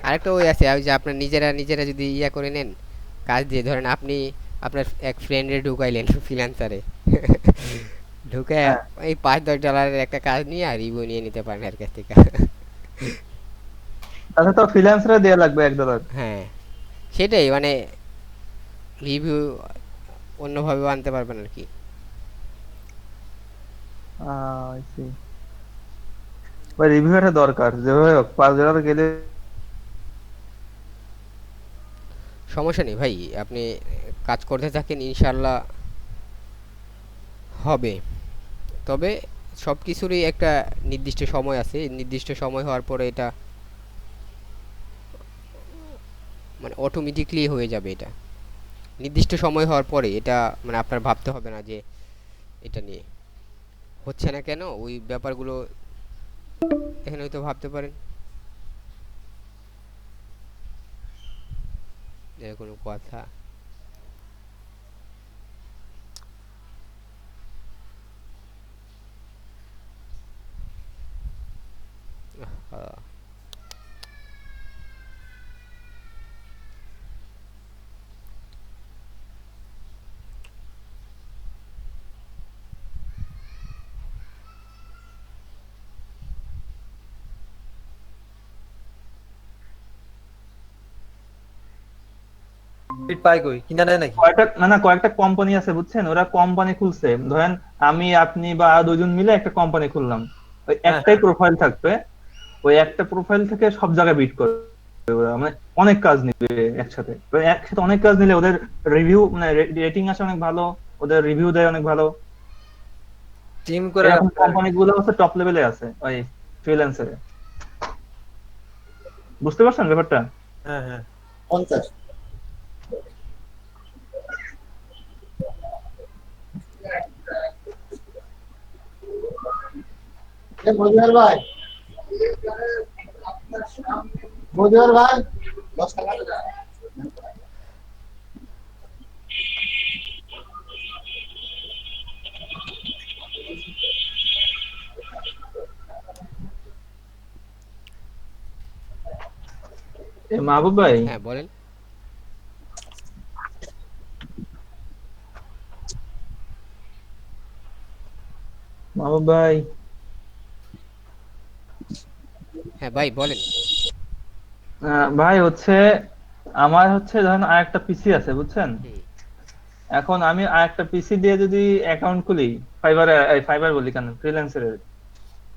আরেকটা ওই আছে, ওই যে আপনার নিজেরা নিজেরা যদি ইয়া করে নেন কাজ দিয়ে, ধরেন আপনি আপনার এক ফ্রেন্ডে ঢুকাইলেন ফ্রিল্যান্সারে, ঢুকে হ্যাঁ। এই $5-10 একটা কাজ নিয়ে আর রিভিউ নিয়ে নিতে পারেন এর কাছ থেকে। তাহলে তো ফ্রিল্যান্সারে দেয়া লাগবে $1। হ্যাঁ সেটাই, মানে রিভিউ অন্যভাবেও আনতে পারবেন আর কি। I see। ভাই রিভিউ একটা দরকার, যেভাবে হোক $5 গেলে। সমস্যা নেই ভাই, আপনি কাজ করতে থাকেন, ইনশাল্লাহ হবে। তবে সব কিছুরই একটা নির্দিষ্ট সময় আছে, নির্দিষ্ট সময় হওয়ার পরে এটা মানে অটোমেটিকলি হয়ে যাবে। এটা নির্দিষ্ট সময় হওয়ার পরে এটা মানে আপনার ভাবতে হবে না যে এটা নিয়ে হচ্ছে না কেন, ওই ব্যাপারগুলো এখানে হয়তো ভাবতে পারেন যে কোনো কথা। আহ, ফিট পাই কই কিনা নেয় নাকি? কয়েকটা কোম্পানি আছে বুঝছেন, ওরা কোম্পানি খুলছে, ধরেন আমি আপনি বা দুজন মিলে একটা কোম্পানি খুললাম, ওই হ্যাঁ, একটাই প্রোফাইল থাকবে, ওই একটা প্রোফাইল থেকে সব জায়গায় বিট করবে ওরা, মানে অনেক কাজ নিবে একসাথে। তো একসাথে অনেক কাজ নিলে ওদের রিভিউ মানে রেটিং আসে অনেক ভালো, ওদের রিভিউ দেয় অনেক ভালো। টিম করে এরকম কোম্পানি গুলো হচ্ছে টপ লেভেলে আছে ওই ফ্রিল্যান্সারে। বুঝতে পারছেন ব্যাপারটা? হ্যাঁ হ্যাঁ। 50। মজুয়ার ভাই, মজুয়ার ভাই 10 টাকা। মাহবুব ভাই, হ্যাঁ বলেন। মাহবুব ভাই, হ্যাঁ ভাই বলেন। ভাই হচ্ছে আমার হচ্ছে ধরেন আর একটা পিসি আছে বুঝছেন, হুম এখন আমি আরেকটা পিসি দিয়ে যদি অ্যাকাউন্ট খুলি, ফাইবার বলি কেন, ফ্রিল্যান্সারের,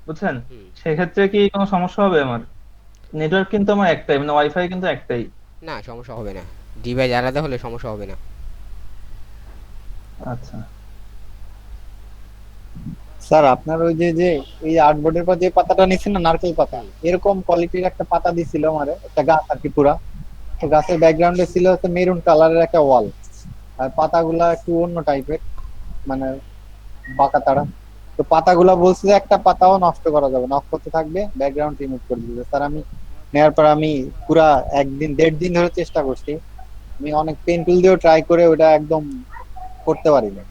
বুঝছেন, হুম। সেক্ষেত্রে কি কোনো সমস্যা হবে? আমার নেটওয়ার্ক কিন্তু আমার একটাই, মানে ওয়াইফাই কিন্তু একটাই। না, সমস্যা হবে না, ডিভাইস আলাদা হলে সমস্যা হবে না। আচ্ছা। স্যার আপনার ওই যে যে এই আর্টবোর্ডের পর যে পাতাটা নিছেন না, নারকেল পাতা, হুম। এরকম কোয়ালিটির একটা পাতা দিছিল আমারে, একটা গাছ আর কি পুরা। তো গাছের ব্যাকগ্রাউন্ডে ছিল হচ্ছে মেরুন কালারের একটা ওয়াল, আর পাতাগুলা একটু অন্য টাইপের, মানে বাঁকা তাড়া। তো পাতাগুলা বলছে যে একটা পাতাও নষ্ট করা যাবে না, অক্ষত থাকবে, ব্যাকগ্রাউন্ড রিমুভ করে দিবে। স্যার আমি নেওয়ার পর আমি পুরা একদিন 1.5 দিন ধরে চেষ্টা করছি, আমি অনেক পেন টুল দিয়েও ট্রাই করে ওটা একদম করতে পারি না।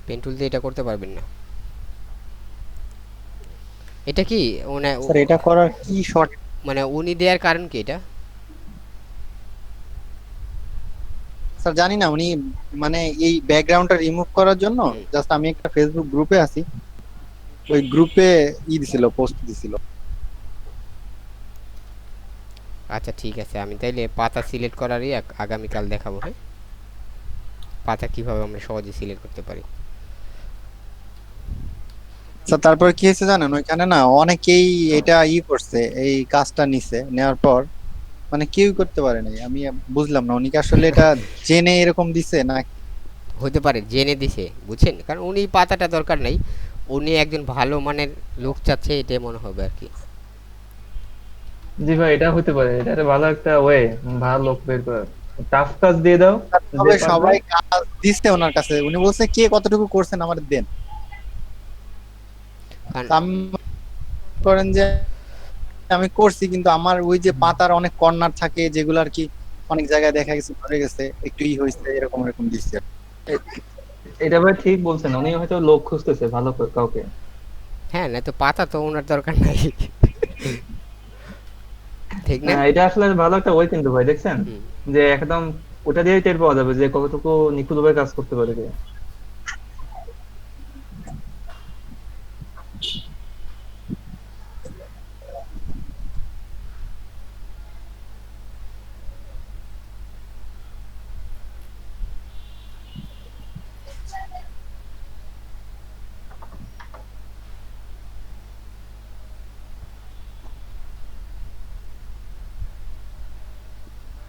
পেন টুল দিয়ে এটা করতে পারবেন না। এটা কি মানে স্যার এটা করার কি শর্ট? মানে উনি দেওয়ার কারণ কি এটা? স্যার জানি না, উনি মানে এই ব্যাকগ্রাউন্ডটা রিমুভ করার জন্য হুম। জাস্ট আমি একটা ফেসবুক গ্রুপে আছি, ওই গ্রুপে দিছিল, পোস্ট দিছিল। আচ্ছা ঠিক আছে, আমি তাইলে পাতা সিলেক্ট করারই আগামীকাল দেখাবো। হ্যাঁ, পাতা কিভাবে আমরা সহজে সিলেক্ট করতে পারি। স্যার তারপর কি হয়েছে জানেন, ওইখানে না অনেকেই এটা করছে, এই কাজটা নিছে, নেওয়ার পর মানে কেউ করতে পারে নাই। আমি বুঝলাম না উনি কি আসলে এটা জেনে এরকম দিছে না। হতে পারে জেনে দিছে, বুঝছেন, কারণ উনি পাতাটা দরকার নাই, উনি একজন ভালো মানের লোক চাচ্ছে, এটাই মনে হবে আর কি। জি ভাই, এটা হতে পারে, এটা একটা ভালো একটা ওয়ে, ভালো লোক বের করার। টাফ কাজ দিয়ে দাও, যে তবে পারবে। সবাই কাজ দিচ্ছে ওনার কাছে, উনি বলছে কে কতটুকু করছেন আমার দেন। কারণ তা আমি করেন যে আমি করছি, কিন্তু আমার ওই যে পাতার অনেক কর্নার থাকে যেগুলো আর কি অনেক জায়গায় দেখা গেছে ধরে গেছে, একটু হয়েছে, এরকম এরকম দিচ্ছে। এটা ভাই ঠিক বলছেন, উনি হয়তো লোক খুঁজতেছে ভালো কাউকে। হ্যাঁ, না তো পাতা তো ওনার দরকার নাই। ঠিক না? না, এটা আসলে ভালো একটা ওয়ে কিন্তু ভাই, দেখছেন, হুম। যে একদম ওটা দিয়েই টের পাওয়া যাবে যে কতটুকু নিখুঁতভাবে কাজ করতে পারে কে।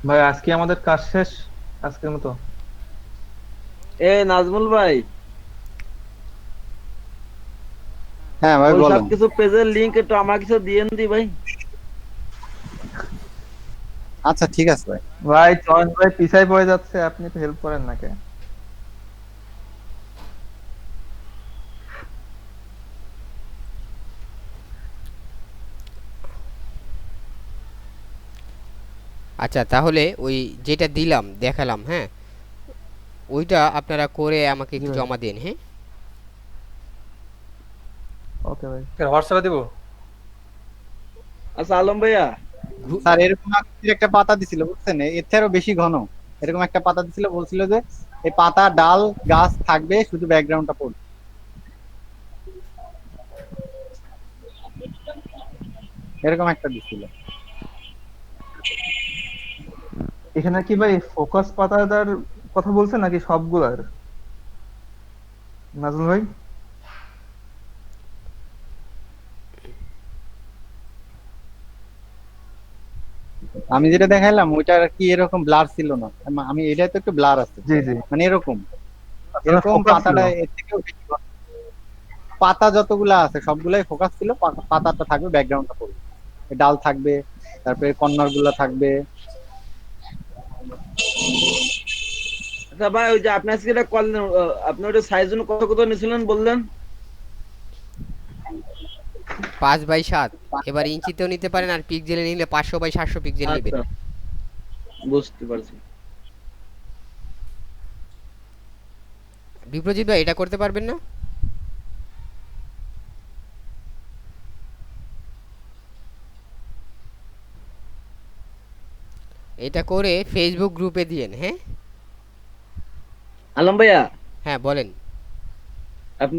ভাই আজকে আমাদের কাজ শেষ, আজকের মতো। এ নাজমুল ভাই, হ্যাঁ ভাই ওই বলেন। সবকিছু পেজের লিংক একটু আমার কিছু দিয়েন দি ভাই। আচ্ছা ঠিক আছে ভাই। ভাই চয়ন ভাই পিছায় পড়ে যাচ্ছে, আপনি একটু হেল্প করেন নাকি? আচ্ছা তাহলে ওই যেটা দিলাম দেখালাম, হ্যাঁ, ওইটা আপনারা করে আমাকে জি একটু ভাই, জমা দেন। হ্যাঁ, ওকে ভাই। হোয়াটসঅ্যাপে দিব। আচ্ছা আলম ভাইয়া, স্যার এরকম আকৃতির একটা পাতা দিছিল, বুঝছেন, এর থেকেও বেশি ঘন এরকম একটা পাতা দিছিল, বলছিল যে এই পাতা ডাল গাছ থাকবে, শুধু ব্যাকগ্রাউন্ডটা পড়বে, এরকম একটা দিছিল। এখানে কি ভাই ফোকাস পাতাটার কথা বলছেন নাকি সবগুলার, নাজমুল ভাই? আমি যেটা দেখাইলাম ওইটা আর কি এরকম ব্লার ছিল না, আমি এটা তো একটু ব্লার আছে, জি জি, মানে এরকম আপনার এরকম ফোকাস ছিল। পাতাটা এর থেকেও বেশি ঘন। পাতা যতগুলা আছে সবগুলাই ফোকাস ছিল, পাতাটা থাকবে, ব্যাকগ্রাউন্ডটা পড়বে, ডাল থাকবে, তারপরে কর্নার গুলা থাকবে। আচ্ছা ভাই, ওই যে আপনি আজকে এটা করলেন, আপনি ওটা সাইজ কত কত নিয়েছিলেন বললেন? 5x7। এবার ইঞ্চিতেও নিতে পারেন, আর পিক্সেলে নিলে 500x700 পিক্সেল নেবেন। আচ্ছা, বুঝতে পারছি। বিপ্রজিৎ ভাই এটা করতে পারবেন না? এটা করে ফেসবুক গ্রুপে দিয়েন। হ্যাঁ আলম ভাইয়া, হ্যাঁ বলেন। আপনি